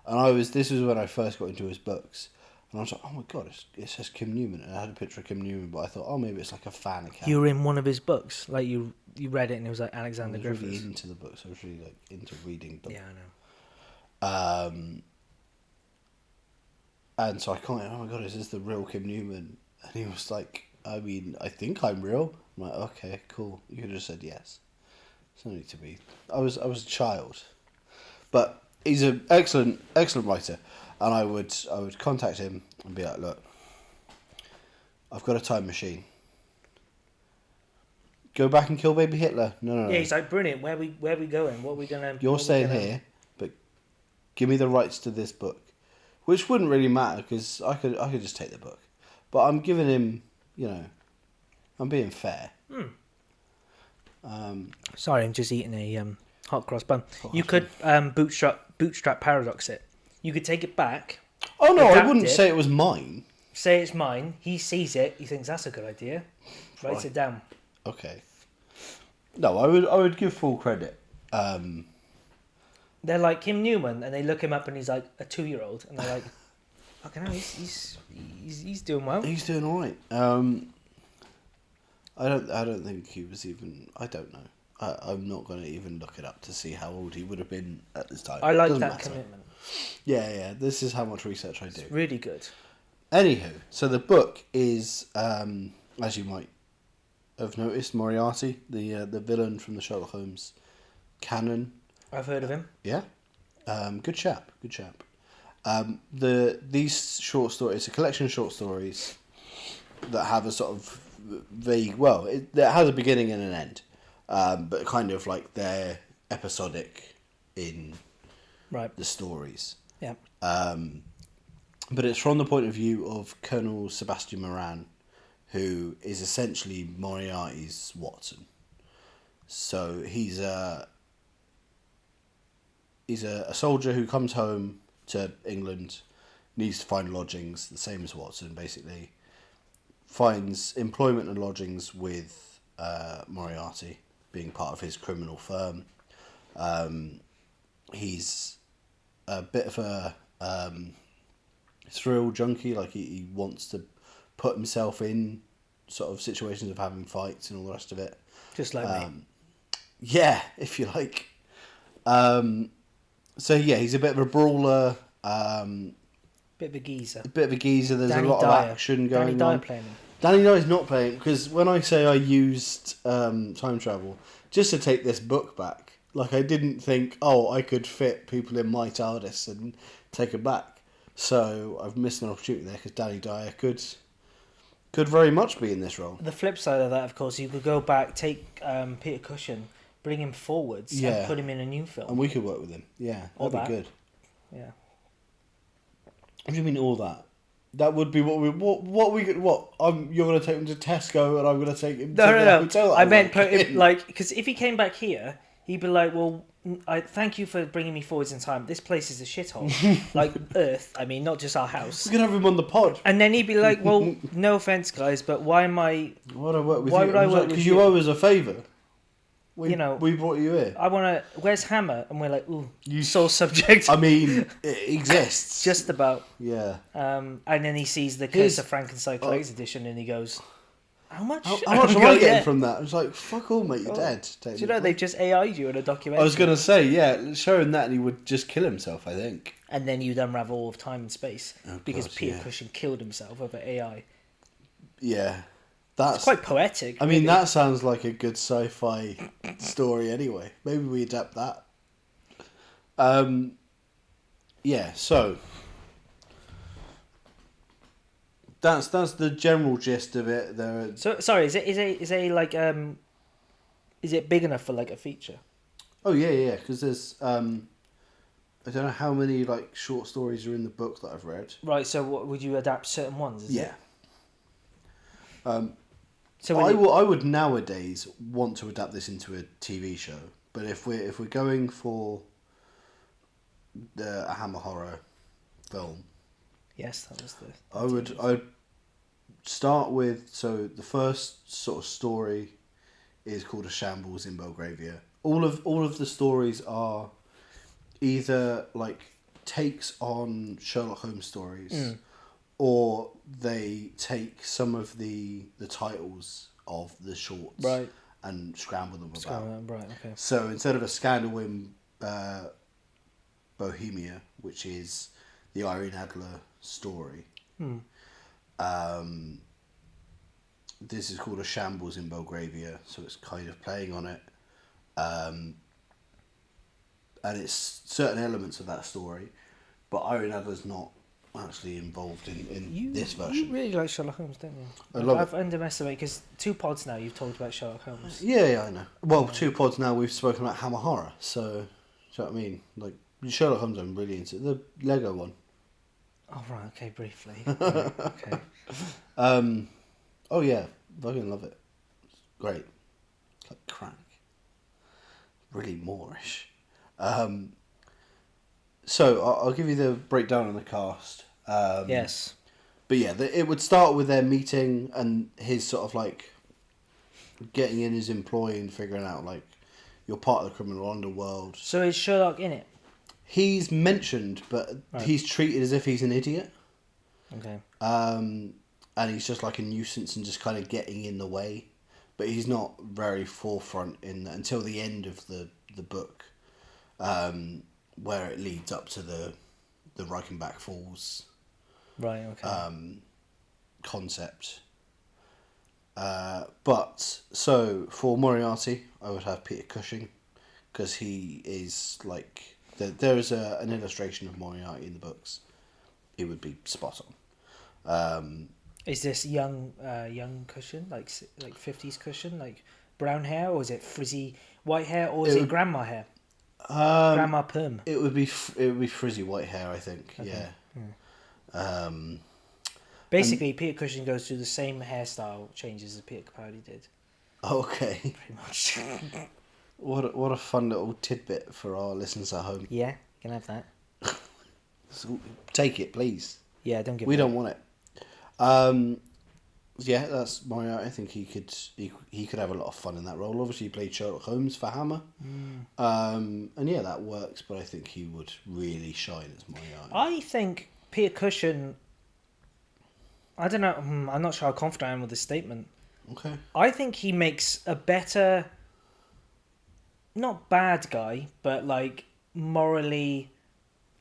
Speaker 1: And this was when I first got into his books. And I was like, oh my god, it says Kim Newman. And I had a picture of Kim Newman, but I thought, oh, maybe it's like a fan account.
Speaker 2: You were in one of his books, like you read it and it was like
Speaker 1: I
Speaker 2: Alexander
Speaker 1: was really
Speaker 2: Griffiths.
Speaker 1: into the books. I was really like into reading them.
Speaker 2: Yeah, I know.
Speaker 1: And so I commented, oh my god, is this the real Kim Newman? And he was like, I mean, I think I'm real. I'm like, okay, cool. You could have just said yes. There's no need to be. I was a child. But he's an excellent writer, and I would contact him and be like, look, I've got a time machine. Go back and kill baby Hitler. No.
Speaker 2: Yeah, he's like, brilliant. Where we going? What are we gonna?
Speaker 1: You're
Speaker 2: what are we
Speaker 1: staying
Speaker 2: gonna-"
Speaker 1: here, but give me the rights to this book, which wouldn't really matter because I could just take the book, but I'm giving him, I'm being fair.
Speaker 2: Sorry, I'm just eating a hot cross bun. You could bootstrap paradox it. You could take it back.
Speaker 1: Oh no, I
Speaker 2: Adapt
Speaker 1: wouldn't
Speaker 2: it.
Speaker 1: say it was mine.
Speaker 2: say it's mine. He sees it. He thinks that's a good idea. Writes it down.
Speaker 1: Okay. No, I would give full credit.
Speaker 2: They're like Kim Newman, and they look him up, and he's like a 2-year-old, and they're like, "Okay, no, he's doing well."
Speaker 1: He's doing all right. I don't think he was even. I don't know. I'm not going to even look it up to see how old he would have been at this time.
Speaker 2: I like
Speaker 1: Doesn't
Speaker 2: that
Speaker 1: matter.
Speaker 2: commitment.
Speaker 1: Yeah. This is how much research I do.
Speaker 2: It's really good.
Speaker 1: Anywho, so the book is, as you might have noticed, Moriarty, the villain from the Sherlock Holmes canon.
Speaker 2: I've heard of him.
Speaker 1: Yeah, good chap. These short stories, it's a collection of short stories that have a sort of vague. Well, it has a beginning and an end, but kind of like they're episodic in
Speaker 2: Right.
Speaker 1: the stories.
Speaker 2: Yeah.
Speaker 1: But it's from the point of view of Colonel Sebastian Moran, who is essentially Moriarty's Watson. So he's a soldier who comes home to England, needs to find lodgings, the same as Watson basically, finds employment and lodgings with Moriarty, being part of his criminal firm. He's a bit of a thrill junkie, like he wants to put himself in sort of situations of having fights and all the rest of it.
Speaker 2: Just like me.
Speaker 1: Yeah, if you like. So yeah, he's a bit of a brawler.
Speaker 2: Bit of a geezer.
Speaker 1: There's
Speaker 2: Danny
Speaker 1: a lot
Speaker 2: Dyer.
Speaker 1: of action going
Speaker 2: Danny
Speaker 1: on.
Speaker 2: Dyer playing him.
Speaker 1: Danny Dyer's not playing, because when I say I used time travel just to take this book back, like I didn't think, I could fit people in my TARDIS and take it back. So I've missed an opportunity there, because Danny Dyer could very much be in this role.
Speaker 2: The flip side of that, of course, you could go back, take Peter Cushing, bring him forwards, and put him in a new film.
Speaker 1: And we could work with him. Yeah,
Speaker 2: All
Speaker 1: that'd be
Speaker 2: that.
Speaker 1: good.
Speaker 2: Yeah.
Speaker 1: What do you mean all that? That would be what we could. You're going to take him to Tesco, and I'm going to take him to the hotel.
Speaker 2: I meant put him, like, because if he came back here, he'd be like, well, I thank you for bringing me forwards in time. This place is a shithole. Like Earth, I mean, not just our house.
Speaker 1: We could have him on the pod.
Speaker 2: And then he'd be like, well, no offense, guys, but why am I...
Speaker 1: Why would I work with
Speaker 2: Why
Speaker 1: you?
Speaker 2: would I work with
Speaker 1: Because
Speaker 2: you?
Speaker 1: you owe us a favour. We brought you here.
Speaker 2: I want to... Where's Hammer? And we're like, ooh, sole subject.
Speaker 1: I mean, it exists.
Speaker 2: Just about.
Speaker 1: Yeah.
Speaker 2: And then he sees the Curse of Frankenstein Collector's Edition, and he goes, how much?
Speaker 1: How much am I getting from that? I was like, fuck all, mate, you're dead.
Speaker 2: Do you know, they've just AI'd you in a documentary.
Speaker 1: I was going to say, yeah, showing that, and he would just kill himself, I think.
Speaker 2: And then you'd unravel all of time and space. Because
Speaker 1: God,
Speaker 2: Peter Cushing killed himself over AI.
Speaker 1: Yeah.
Speaker 2: It's quite poetic.
Speaker 1: I mean, that sounds like a good sci-fi story anyway. Maybe we adapt that. Yeah, so... That's the general gist of it.
Speaker 2: So sorry, is it big enough for like a feature?
Speaker 1: Oh yeah, because there's I don't know how many like short stories are in the book that I've read.
Speaker 2: Right. So what, would you adapt certain ones?
Speaker 1: Yeah.
Speaker 2: So
Speaker 1: I would nowadays want to adapt this into a TV show, but if we're going for a Hammer horror film.
Speaker 2: Yes, that was the.
Speaker 1: I'd start with, so the first sort of story is called A Shambles in Belgravia. All of the stories are either like takes on Sherlock Holmes stories, or they take some of the titles of the shorts and scramble them about.
Speaker 2: Right. Okay.
Speaker 1: So instead of A Scandal in Bohemia, which is the Irene Adler story. This is called A Shambles in Belgravia, so it's kind of playing on it. And it's certain elements of that story, but Irene Adler's not actually involved in this version.
Speaker 2: You really like Sherlock Holmes, don't you?
Speaker 1: I love
Speaker 2: I've underestimated, because 2 pods now you've talked about Sherlock Holmes.
Speaker 1: Yeah, I know. Well, 2 pods now we've spoken about Hammer horror, so do you know what I mean? Like Sherlock Holmes, I'm really into the Lego one.
Speaker 2: Oh right, okay, briefly. Right, okay.
Speaker 1: Oh yeah, fucking love it. It's great. It's like crack. Really Moorish. So I'll give you the breakdown on the cast.
Speaker 2: Yes.
Speaker 1: But yeah, it would start with their meeting and his sort of like getting in his employ and figuring out like you're part of the criminal underworld.
Speaker 2: So is Sherlock in it?
Speaker 1: He's mentioned, but he's treated as if he's an idiot.
Speaker 2: Okay.
Speaker 1: And he's just like a nuisance and just kind of getting in the way. But he's not very forefront until the end of the book, where it leads up to the Reichenbach Falls.
Speaker 2: Right. Okay.
Speaker 1: Concept. But so for Moriarty, I would have Peter Cushing, because he is like there is an illustration of Moriarty in the books. It would be spot on.
Speaker 2: Is this young Cushion, like 50s Cushion, like brown hair, or is it frizzy white hair, or is it grandma hair? Grandma perm.
Speaker 1: It would be frizzy white hair, I think. Okay. Yeah.
Speaker 2: Basically, Peter Cushing goes through the same hairstyle changes as Peter Capaldi did.
Speaker 1: Okay.
Speaker 2: Pretty much.
Speaker 1: What a fun little tidbit for our listeners at home.
Speaker 2: Yeah, can I have that?
Speaker 1: So, take it, please.
Speaker 2: Yeah, don't give.
Speaker 1: We don't want it. Yeah, that's Moriarty. I think he could have a lot of fun in that role. Obviously, he played Sherlock Holmes for Hammer. And yeah, that works. But I think he would really shine as Moriarty.
Speaker 2: I think Peter Cushing. I don't know. I'm not sure how confident I am with this statement.
Speaker 1: Okay.
Speaker 2: I think he makes a better, not bad guy, but like morally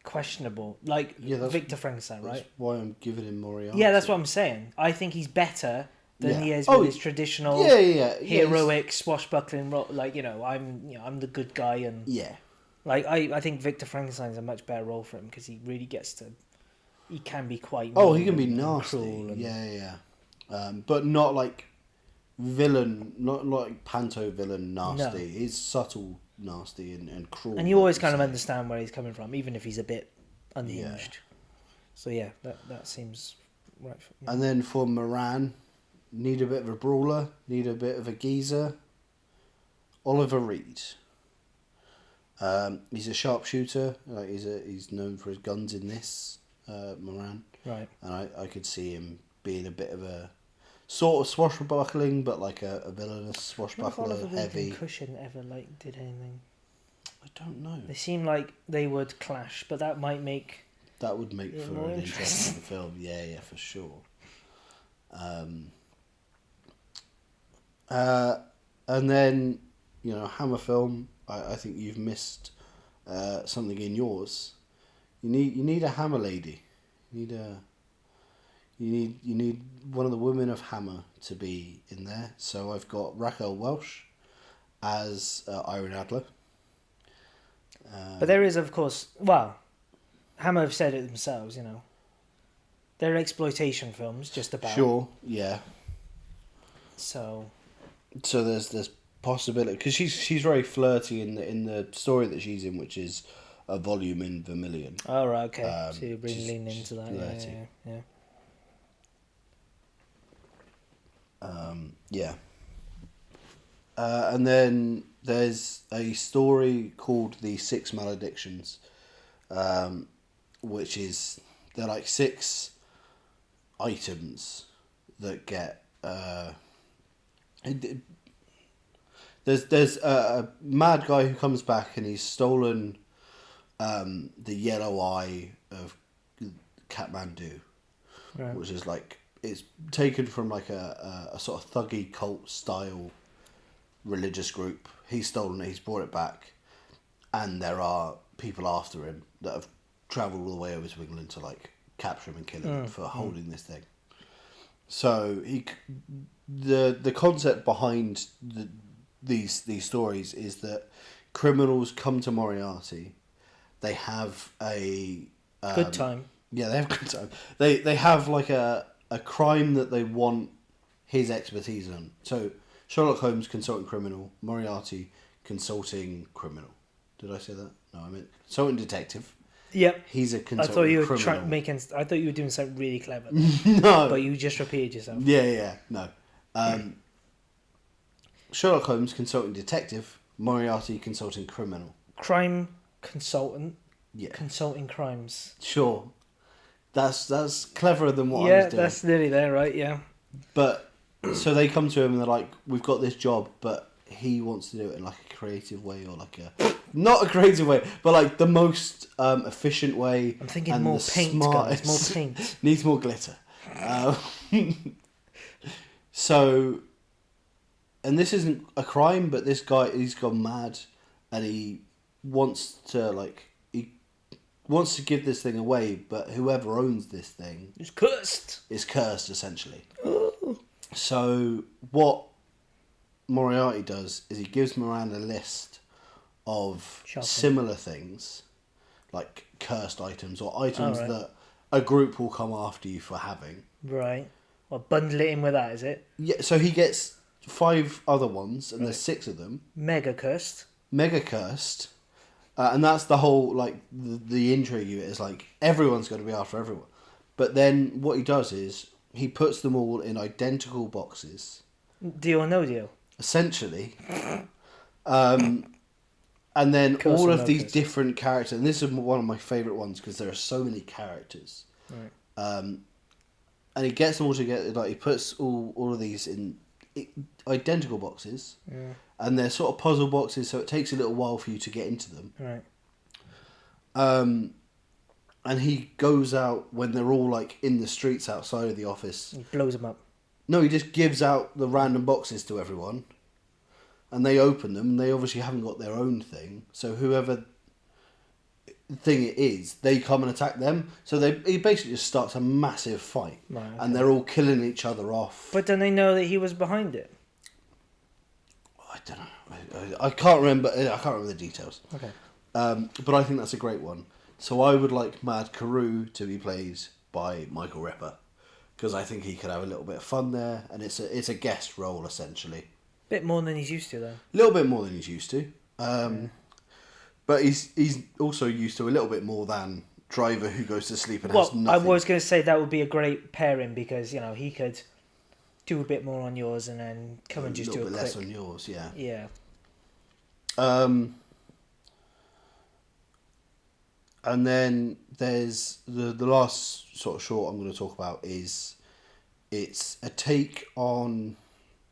Speaker 2: questionable, like Victor Frankenstein, right?
Speaker 1: That's why I'm giving him Moriarty.
Speaker 2: Yeah, that's what I'm saying. I think he's better than he is with his traditional heroic swashbuckling role. Like I'm the good guy, and like I think Victor Frankenstein's a much better role for him because he really gets to. He can be quite.
Speaker 1: He can be nasty. Yeah. But not like villain, not like panto villain nasty. No. He's subtle nasty and cruel.
Speaker 2: And you always kind of understand where he's coming from, even if he's a bit unhinged. Yeah. So yeah, that seems right.
Speaker 1: And then for Moran, need a bit of a brawler, need a bit of a geezer. Oliver Reed. He's a sharpshooter. Like he's known for his guns in this. Moran.
Speaker 2: Right.
Speaker 1: And I could see him being a bit of a sort of swashbuckling, but like a villainous swashbuckler, heavy.
Speaker 2: If Cushing ever did anything?
Speaker 1: I don't know.
Speaker 2: They seem like they would clash, but that would make
Speaker 1: for an interesting film. Yeah, for sure. And then Hammer film. I think you've missed something in yours. You need a Hammer lady. You need one of the women of Hammer to be in there. So I've got Raquel Welch as Irene Adler.
Speaker 2: But there is, of course, Hammer have said it themselves. They're exploitation films, just about.
Speaker 1: Sure, yeah.
Speaker 2: So
Speaker 1: there's possibility because she's very flirty in the story that she's in, which is a volume in Vermilion.
Speaker 2: Oh, right, okay. So you're really leaning into that. Yeah.
Speaker 1: And then there's a story called The Six Maledictions, which is they're like 6 items that get. There's a mad guy who comes back and he's stolen the yellow eye of Kathmandu, right. Which is like it's taken from like a sort of thuggy cult style religious group. He's stolen it. He's brought it back, and there are people after him that have travelled all the way over to England to like capture him and kill him for holding this thing. So the concept behind these stories is that criminals come to Moriarty. They have a
Speaker 2: good time.
Speaker 1: Yeah, they have a good time. They have like a crime that they want his expertise on. So Sherlock Holmes, consulting criminal. Moriarty, consulting criminal. Did I say that? No, I meant consulting detective.
Speaker 2: Yep.
Speaker 1: He's a consulting criminal.
Speaker 2: I thought you were doing something really clever.
Speaker 1: No.
Speaker 2: But you just repeated yourself.
Speaker 1: Yeah. No. Sherlock Holmes, consulting detective. Moriarty, consulting criminal.
Speaker 2: Crime consultant.
Speaker 1: Yeah.
Speaker 2: Consulting crimes.
Speaker 1: Sure. That's cleverer than what I
Speaker 2: Yeah,
Speaker 1: was doing.
Speaker 2: that's nearly there, right? Yeah.
Speaker 1: But so they come to him and they're like, "We've got this job, but he wants to do it in like a creative way, or like a not a creative way, but like the most efficient way."
Speaker 2: I'm thinking
Speaker 1: and
Speaker 2: more
Speaker 1: the
Speaker 2: paint, guys. More paint.
Speaker 1: Needs more glitter. So, and this isn't a crime, but this guy, he's gone mad, and he wants to give this thing away, but whoever owns this thing
Speaker 2: It's cursed.
Speaker 1: is cursed, essentially. So what Moriarty does is he gives Moran a list of
Speaker 2: Shopping.
Speaker 1: similar things, like cursed items or items
Speaker 2: right.
Speaker 1: that a group will come after you for having.
Speaker 2: Right. Well, bundle it in with that, is it?
Speaker 1: Yeah, so he gets 5 other ones, and there's 6 of them.
Speaker 2: Mega cursed.
Speaker 1: Mega cursed. And that's the whole, like, the intrigue of it is, like, everyone's going to be after everyone. But then what he does is he puts them all in identical boxes,
Speaker 2: Deal or no deal?
Speaker 1: essentially. And then
Speaker 2: Curse
Speaker 1: all
Speaker 2: or
Speaker 1: of
Speaker 2: no
Speaker 1: these
Speaker 2: curse?
Speaker 1: different characters, and this is one of my favourite ones because there are so many characters.
Speaker 2: Right.
Speaker 1: And he gets them all together, like, he puts all of these in identical boxes.
Speaker 2: Yeah.
Speaker 1: And they're sort of puzzle boxes, so it takes a little while for you to get into them.
Speaker 2: Right.
Speaker 1: And he goes out when they're all like in the streets outside of the office.
Speaker 2: He blows them up.
Speaker 1: No, he just gives out the random boxes to everyone, and they open them. And they obviously haven't got their own thing, so whoever thing it is, they come and attack them. So he basically just starts a massive fight,
Speaker 2: Right, okay.
Speaker 1: and they're all killing each other off.
Speaker 2: But then they know that he was behind it.
Speaker 1: I don't know. I can't remember. I can't remember the details.
Speaker 2: Okay.
Speaker 1: But I think that's a great one. So I would like Mad Carew to be played by Michael Ripper, because I think he could have a little bit of fun there, and it's a guest role essentially.
Speaker 2: Bit more than he's used to, though.
Speaker 1: A little bit more than he's used to, but he's also used to a little bit more than Driver, who goes to sleep and has
Speaker 2: Well,
Speaker 1: nothing.
Speaker 2: I was going to say that would be a great pairing because, you know, he could do a bit more on yours and then come and just do a
Speaker 1: little bit
Speaker 2: quick...
Speaker 1: less on yours, yeah.
Speaker 2: Yeah.
Speaker 1: And then there's the last sort of short I'm going to talk about is it's a take on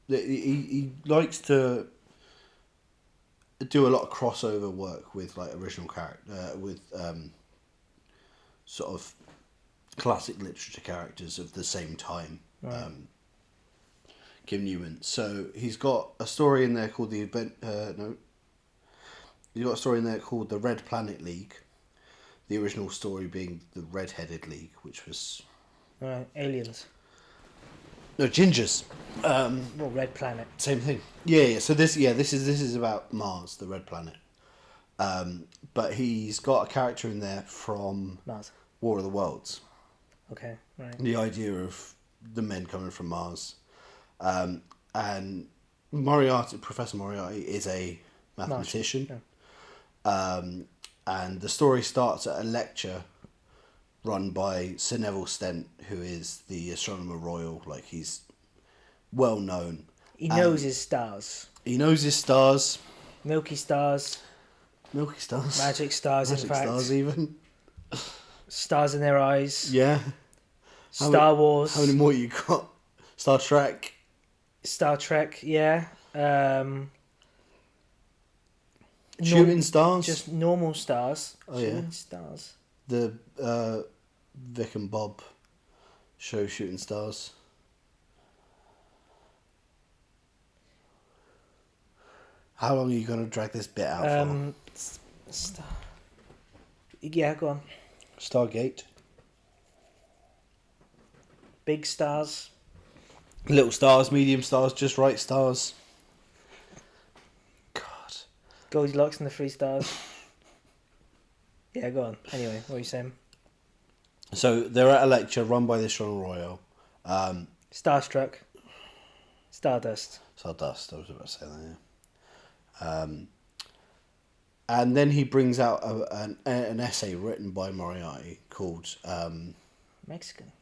Speaker 1: he likes to do a lot of crossover work with like original character with sort of classic literature characters of the same time.
Speaker 2: Right.
Speaker 1: Kim Newman. So he's got a story in there called he's got a story in there called the Red Planet League. The original story being the Red-Headed League, which was
Speaker 2: Right. Aliens.
Speaker 1: no gingers.
Speaker 2: Well, Red Planet.
Speaker 1: Same thing. Yeah. So this is about Mars, the red planet. But he's got a character in there from
Speaker 2: Mars.
Speaker 1: War of the Worlds.
Speaker 2: Okay. Right.
Speaker 1: The idea of the men coming from Mars, and Moriarty, Professor Moriarty, is a mathematician.
Speaker 2: Yeah.
Speaker 1: And the story starts at a lecture run by Sir Neville Stent, who is the Astronomer Royal. Like, he's well known.
Speaker 2: He knows his stars.
Speaker 1: He knows his stars.
Speaker 2: Milky stars.
Speaker 1: Milky stars.
Speaker 2: Magic stars,
Speaker 1: Magic
Speaker 2: in fact.
Speaker 1: stars, even.
Speaker 2: Stars in their eyes.
Speaker 1: Yeah.
Speaker 2: Star Wars.
Speaker 1: How many more you got? Star Trek.
Speaker 2: Star Trek, yeah.
Speaker 1: Shooting stars.
Speaker 2: Just normal stars.
Speaker 1: Oh, yeah.
Speaker 2: Shooting stars.
Speaker 1: The Vic and Bob show Shooting Stars. How long are you going to drag this bit out for?
Speaker 2: Star. Yeah, go on.
Speaker 1: Stargate.
Speaker 2: Big stars.
Speaker 1: Little stars, medium stars, just right stars. God.
Speaker 2: Goldilocks and the Three Stars. Yeah, go on. Anyway, what are you saying?
Speaker 1: So they're at a lecture run by the Astronomer Royal.
Speaker 2: Starstruck. Stardust.
Speaker 1: Stardust, I was about to say that, yeah. And then he brings out an essay written by Moriarty called...
Speaker 2: Mexican.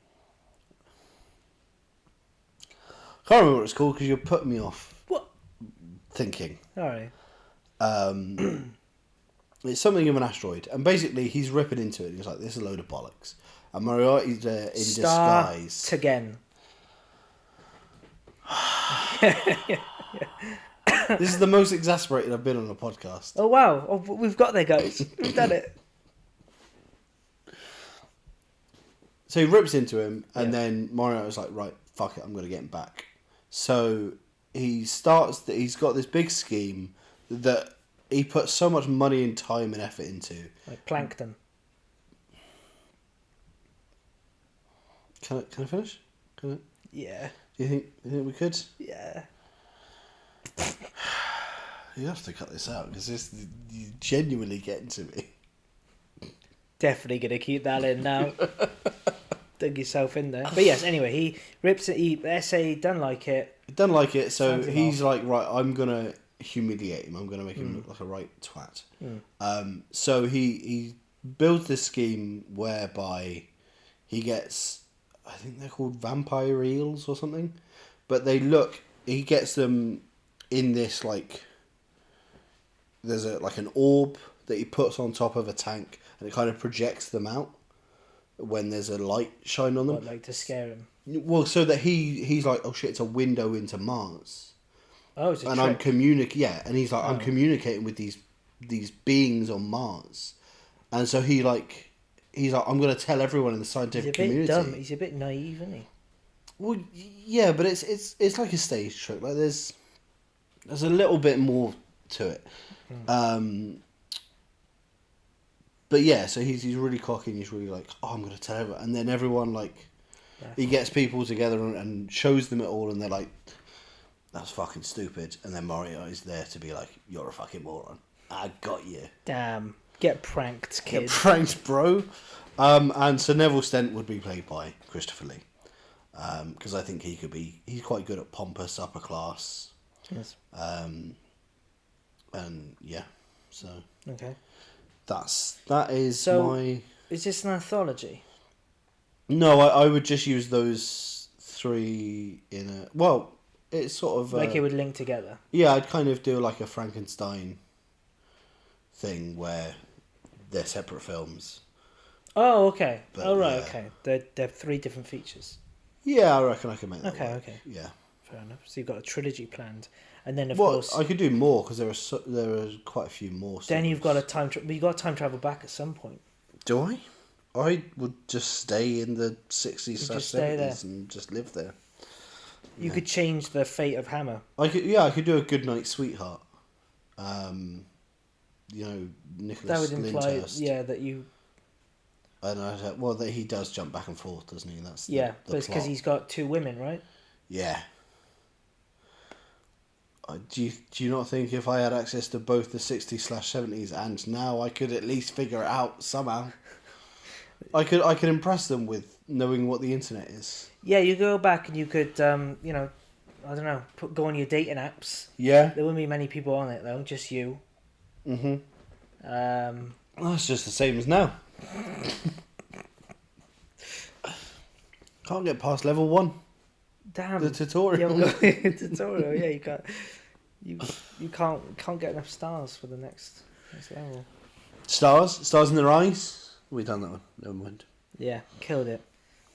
Speaker 1: I can't remember what it's called because you're putting me off
Speaker 2: What?
Speaker 1: thinking.
Speaker 2: Alright.
Speaker 1: It's something of an asteroid. And basically he's ripping into it and he's like, this is a load of bollocks. And Moriarty's there in
Speaker 2: Start
Speaker 1: disguise.
Speaker 2: again.
Speaker 1: This is the most exasperated I've been on a podcast.
Speaker 2: Oh wow! Oh, we've got there, guys. We've done it.
Speaker 1: So he rips into him, and
Speaker 2: Yeah.
Speaker 1: then Moriarty's like, right, fuck it, I'm going to get him back. So he starts, he's got this big scheme that he puts so much money and time and effort into.
Speaker 2: Like Plankton.
Speaker 1: Can I finish? Can I?
Speaker 2: Yeah.
Speaker 1: Do you think we could?
Speaker 2: Yeah.
Speaker 1: You have to cut this out because you're genuinely getting to me.
Speaker 2: Definitely gonna keep that in now. Dug yourself in there. But yes, anyway, he rips it. He SA don't like it.
Speaker 1: He doesn't like it, so
Speaker 2: Sounds
Speaker 1: he's
Speaker 2: off.
Speaker 1: like, right, I'm gonna humiliate him. I'm gonna make him look like a right twat. So he builds this scheme whereby he gets, I think they're called vampire eels or something, but he gets them in this like, there's an orb that he puts on top of a tank, and it kind of projects them out when there's a light shine on them.
Speaker 2: What, like to scare him?
Speaker 1: Well, so that he's like, oh shit, it's a window into Mars.
Speaker 2: Oh, it's a
Speaker 1: And
Speaker 2: trick.
Speaker 1: I'm and he's like, I'm communicating with these beings on Mars, and so he's like, I'm gonna tell everyone in the
Speaker 2: He's a
Speaker 1: scientific
Speaker 2: bit
Speaker 1: community.
Speaker 2: dumb. He's a bit naive, isn't he?
Speaker 1: Well, yeah, but it's like a stage trick. Like there's a little bit more to it. But yeah, so he's really cocky and he's really like, oh, I'm gonna tell everyone, and then everyone like, he gets people together and shows them it all, and they're like, that's fucking stupid. And then Moriarty's there to be like, you're a fucking moron. I got you.
Speaker 2: Damn. Get pranked, kid.
Speaker 1: Get pranked, bro. And so Neville Stent would be played by Christopher Lee. Because I think he's quite good at pompous upper class.
Speaker 2: Yes.
Speaker 1: And yeah, so
Speaker 2: Okay.
Speaker 1: that is
Speaker 2: So-
Speaker 1: my...
Speaker 2: Is this an anthology?
Speaker 1: No, I would just use those three in a... Well, it's sort of...
Speaker 2: Like it would link together.
Speaker 1: Yeah, I'd kind of do like a Frankenstein thing where they're separate films.
Speaker 2: Oh, okay.
Speaker 1: But,
Speaker 2: Oh, right,
Speaker 1: yeah.
Speaker 2: okay. They're three different features.
Speaker 1: Yeah, I reckon I can make that
Speaker 2: Okay,
Speaker 1: work.
Speaker 2: okay.
Speaker 1: Yeah.
Speaker 2: Fair enough. So you've got a trilogy planned. And then, of
Speaker 1: Well,
Speaker 2: course...
Speaker 1: I could do more because there are quite a few more.
Speaker 2: Then you've got
Speaker 1: stories.
Speaker 2: you got to time travel back at some point.
Speaker 1: Do I? I would just stay in the 60s
Speaker 2: just
Speaker 1: slash
Speaker 2: stay there.
Speaker 1: 70s and just live there.
Speaker 2: You could change the fate of Hammer.
Speaker 1: I could do a Good Night Sweetheart. Nicholas
Speaker 2: That would imply,
Speaker 1: Lyndhurst.
Speaker 2: that you...
Speaker 1: And that he does jump back and forth, doesn't he? That's
Speaker 2: Yeah,
Speaker 1: the
Speaker 2: but it's because
Speaker 1: plot.
Speaker 2: he's got two women, right?
Speaker 1: Yeah. Do you not think if I had access to both the 60s slash 70s and now I could at least figure it out somehow? I could impress them with knowing what the internet is.
Speaker 2: Yeah, you go back and you could, I don't know, go on your dating apps.
Speaker 1: Yeah.
Speaker 2: There wouldn't be many people on it, though, just you.
Speaker 1: Mm-hmm.
Speaker 2: Um,
Speaker 1: That's just the same as now. Can't get past level 1.
Speaker 2: damn.
Speaker 1: The tutorial.
Speaker 2: Tutorial, yeah, you can't get enough stars for the next level.
Speaker 1: Stars in their eyes. We done that one. Never mind.
Speaker 2: Yeah, killed it.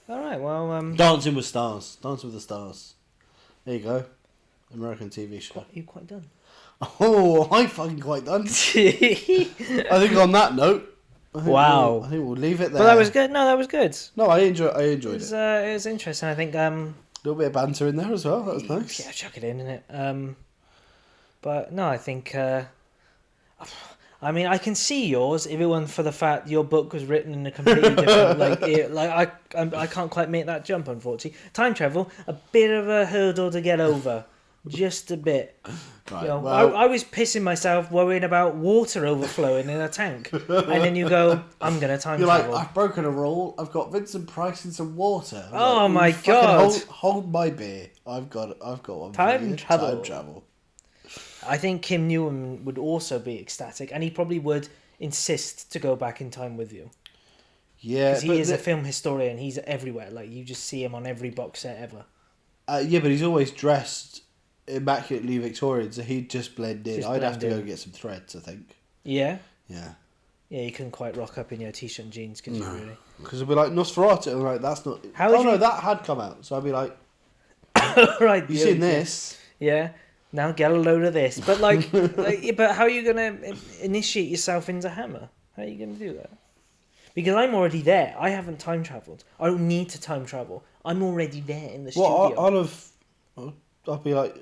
Speaker 2: All right, well,
Speaker 1: Dancing with Stars. Dancing with the Stars. There you go. American TV show.
Speaker 2: you quite done.
Speaker 1: Oh, I fucking quite done. I think on that note.
Speaker 2: Wow.
Speaker 1: I think we'll leave it there.
Speaker 2: Well, that was good. No, that was good.
Speaker 1: No, I enjoyed
Speaker 2: It
Speaker 1: it.
Speaker 2: was, it was interesting. I think.
Speaker 1: A little bit of banter in there as well. That was nice.
Speaker 2: Yeah, chuck it in, innit? But no, I think. I mean, I can see yours if it weren't for the fact your book was written in a completely different. I can't quite make that jump, unfortunately. Time travel, a bit of a hurdle to get over, just a bit.
Speaker 1: Right.
Speaker 2: You know,
Speaker 1: Well,
Speaker 2: I was pissing myself worrying about water overflowing in a tank, and then you go, "I'm gonna time
Speaker 1: you're
Speaker 2: travel."
Speaker 1: like, I've broken a rule. I've got Vincent Price and some water. I'm
Speaker 2: Oh
Speaker 1: like,
Speaker 2: my
Speaker 1: "You fucking
Speaker 2: God.
Speaker 1: Hold my beer. I've got one.
Speaker 2: Time
Speaker 1: for you.
Speaker 2: travel.
Speaker 1: Time travel.
Speaker 2: I think Kim Newman would also be ecstatic, and he probably would insist to go back in time with you.
Speaker 1: Yeah,
Speaker 2: Because he is a film historian. He's everywhere. Like, you just see him on every box set ever.
Speaker 1: yeah, but he's always dressed immaculately Victorian, so he'd just blend in.
Speaker 2: Just
Speaker 1: I'd have to
Speaker 2: blend
Speaker 1: go
Speaker 2: in.
Speaker 1: get some threads, I think.
Speaker 2: Yeah?
Speaker 1: Yeah.
Speaker 2: Yeah, you couldn't quite rock up in your t-shirt and jeans, could you?
Speaker 1: No.
Speaker 2: Really?
Speaker 1: Because it'd be like Nosferatu, and like that's not.
Speaker 2: How would
Speaker 1: no,
Speaker 2: you-
Speaker 1: that had come out. So I'd be like,
Speaker 2: Right.
Speaker 1: you
Speaker 2: yeah,
Speaker 1: seen
Speaker 2: yeah.
Speaker 1: this?
Speaker 2: Yeah. Now get a load of this. But like, but how are you gonna initiate yourself into Hammer? How are you gonna do that? Because I'm already there. I haven't time traveled. I don't need to time travel. I'm already there in the
Speaker 1: Well,
Speaker 2: studio.
Speaker 1: I'll be like,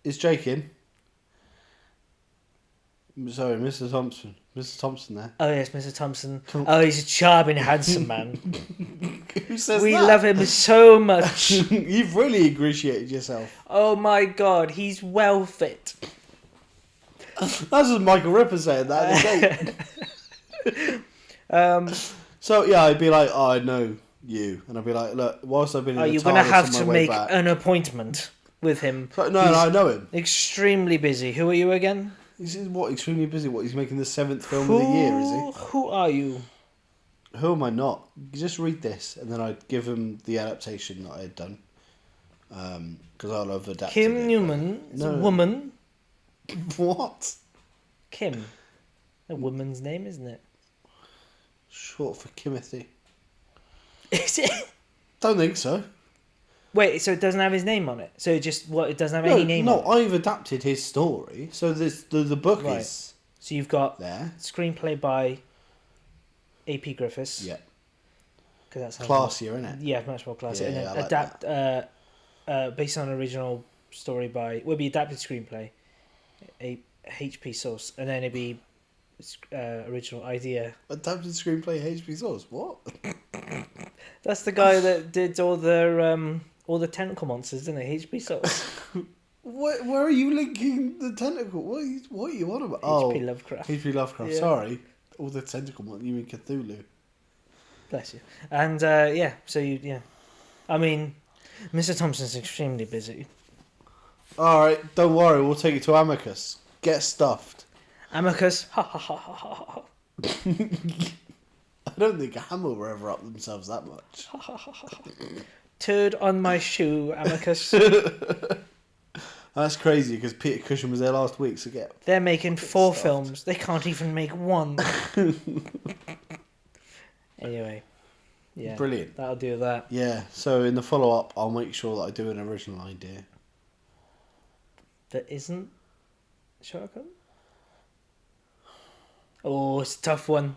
Speaker 1: is Jake in? Sorry, Mr. Thompson. Mr. Thompson there.
Speaker 2: Oh yes, Mr. Thompson. Oh, he's a charming, handsome man.
Speaker 1: Who says
Speaker 2: We
Speaker 1: that?
Speaker 2: love him so much.
Speaker 1: You've really ingratiated yourself.
Speaker 2: Oh my god, he's well fit.
Speaker 1: That's just Michael Ripper saying that. at the gate. So yeah, I'd be like, oh, I know you, and I'd be like, look, whilst I've been in the
Speaker 2: You're gonna
Speaker 1: TARDIS
Speaker 2: have
Speaker 1: on my
Speaker 2: to
Speaker 1: way
Speaker 2: make
Speaker 1: back-
Speaker 2: an appointment with him.
Speaker 1: So, no,
Speaker 2: He's
Speaker 1: I know him.
Speaker 2: extremely busy. Who are you again?
Speaker 1: He's what extremely busy. What he's making the 7th film of the year, is he?
Speaker 2: Who are you?
Speaker 1: Who am I not? You just read this, and then I'd give him the adaptation that I had done. Because I'll have adapted
Speaker 2: Kim
Speaker 1: it,
Speaker 2: Newman is a
Speaker 1: No.
Speaker 2: woman.
Speaker 1: but- What?
Speaker 2: Kim. A woman's name, isn't it?
Speaker 1: Short for Kimothy.
Speaker 2: Is it?
Speaker 1: Don't think so.
Speaker 2: Wait, so it doesn't have his name on it? So it just what? It doesn't have any name
Speaker 1: no,
Speaker 2: on it?
Speaker 1: I've adapted his story, so the book
Speaker 2: Right.
Speaker 1: is
Speaker 2: So you've got
Speaker 1: there.
Speaker 2: screenplay by A.P. Griffiths.
Speaker 1: Yeah,
Speaker 2: Because that's
Speaker 1: classier, isn't it?
Speaker 2: Yeah, much more classic.
Speaker 1: Yeah,
Speaker 2: And
Speaker 1: I
Speaker 2: then
Speaker 1: like
Speaker 2: based on an original story by would be adapted screenplay, a HP source, and then it'd be original idea.
Speaker 1: Adapted screenplay HP source. What?
Speaker 2: That's the guy that did all the tentacle monsters, didn't he? HP source.
Speaker 1: Where are you linking the tentacle? What are you on about?
Speaker 2: HP Lovecraft.
Speaker 1: HP Lovecraft.
Speaker 2: Yeah.
Speaker 1: Sorry, all the tentacle ones. You mean Cthulhu?
Speaker 2: Bless you. And so I mean, Mr. Thompson's extremely busy.
Speaker 1: All right, don't worry. We'll take you to Amicus. Get stuffed.
Speaker 2: Amicus. Ha ha ha ha ha ha.
Speaker 1: I don't think Hammer will ever up themselves that much.
Speaker 2: Turd on my shoe, Amicus.
Speaker 1: That's crazy because Peter Cushing was there last week. So
Speaker 2: They're making 4
Speaker 1: stuffed.
Speaker 2: films. They can't even make 1. Anyway, yeah,
Speaker 1: Brilliant.
Speaker 2: That'll do that.
Speaker 1: Yeah. So in the follow up, I'll make sure that I do an original idea.
Speaker 2: That isn't Sherlock Holmes. Oh, it's a tough one.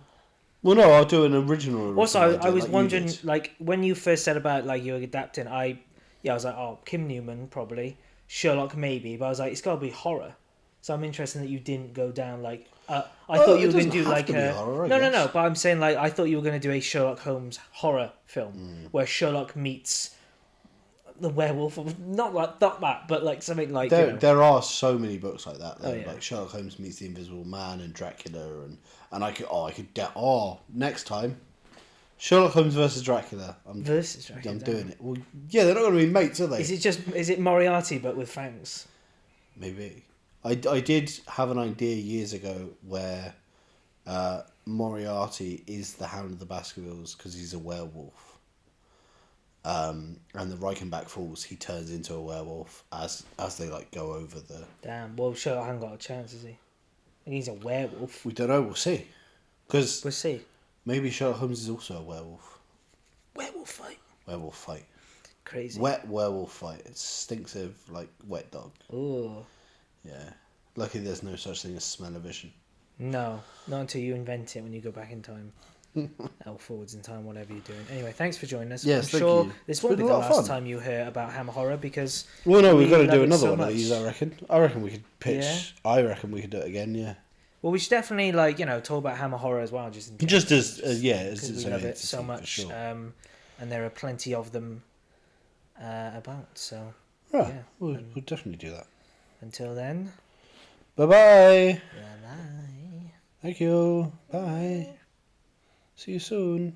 Speaker 1: Well, no, I'll do an original.
Speaker 2: Also,
Speaker 1: idea
Speaker 2: I was
Speaker 1: like you
Speaker 2: wondering,
Speaker 1: did.
Speaker 2: like when you first said about like you were adapting, I was like, oh, Kim Newman probably, Sherlock maybe, but I was like, it's got to be horror. So I'm interested that you didn't go down like I thought you
Speaker 1: it
Speaker 2: were going
Speaker 1: doesn't
Speaker 2: to do
Speaker 1: have
Speaker 2: like
Speaker 1: to be
Speaker 2: a
Speaker 1: horror, I
Speaker 2: no.
Speaker 1: guess.
Speaker 2: But I'm saying like I thought you were going to do a Sherlock Holmes horror film
Speaker 1: Mm.
Speaker 2: where Sherlock meets the werewolf, not that, but like something like
Speaker 1: There are so many books like that. Though.
Speaker 2: Oh, yeah.
Speaker 1: Like Sherlock Holmes meets the Invisible Man and Dracula, and I could next time, Sherlock Holmes versus Dracula.
Speaker 2: versus Dracula.
Speaker 1: I'm doing it. Well, yeah, they're not going to be mates, are they?
Speaker 2: Is it Moriarty but with fangs?
Speaker 1: Maybe. I did have an idea years ago where Moriarty is the Hound of the Baskervilles because he's a werewolf. And the Reichenbach Falls, he turns into a werewolf as they like go over the.
Speaker 2: Damn. Well, Sherlock hasn't got a chance, is he? And he's a werewolf.
Speaker 1: We don't know. We'll see. Because
Speaker 2: We'll see.
Speaker 1: maybe Sherlock Holmes is also a werewolf.
Speaker 2: Werewolf fight.
Speaker 1: Werewolf fight.
Speaker 2: Crazy.
Speaker 1: Wet werewolf fight. It stinks of like wet dog.
Speaker 2: Ooh.
Speaker 1: Yeah. Luckily, there's no such thing as smell-o-vision.
Speaker 2: No, not until you invent it when you go back in time. Or forwards in time, whatever you're doing. Anyway, thanks for joining us.
Speaker 1: Yes,
Speaker 2: I'm
Speaker 1: thank
Speaker 2: sure
Speaker 1: you.
Speaker 2: this
Speaker 1: It's
Speaker 2: won't be
Speaker 1: been
Speaker 2: the
Speaker 1: a lot of
Speaker 2: last
Speaker 1: fun.
Speaker 2: time you hear about Hammer Horror because
Speaker 1: Well, no, we've
Speaker 2: we
Speaker 1: got to
Speaker 2: love
Speaker 1: do
Speaker 2: it
Speaker 1: another
Speaker 2: so
Speaker 1: one of
Speaker 2: much.
Speaker 1: these. I reckon we could pitch.
Speaker 2: Yeah.
Speaker 1: I reckon we could do it again. Yeah.
Speaker 2: well, we should definitely talk about Hammer Horror as well, just in case,
Speaker 1: Just as as
Speaker 2: because
Speaker 1: its
Speaker 2: we
Speaker 1: own
Speaker 2: love it
Speaker 1: entity,
Speaker 2: so
Speaker 1: for
Speaker 2: much,
Speaker 1: sure.
Speaker 2: and there are plenty of them about. So
Speaker 1: Right.
Speaker 2: yeah,
Speaker 1: We'll definitely do that.
Speaker 2: until then,
Speaker 1: Bye bye.
Speaker 2: bye.
Speaker 1: Thank you. Bye. See you soon.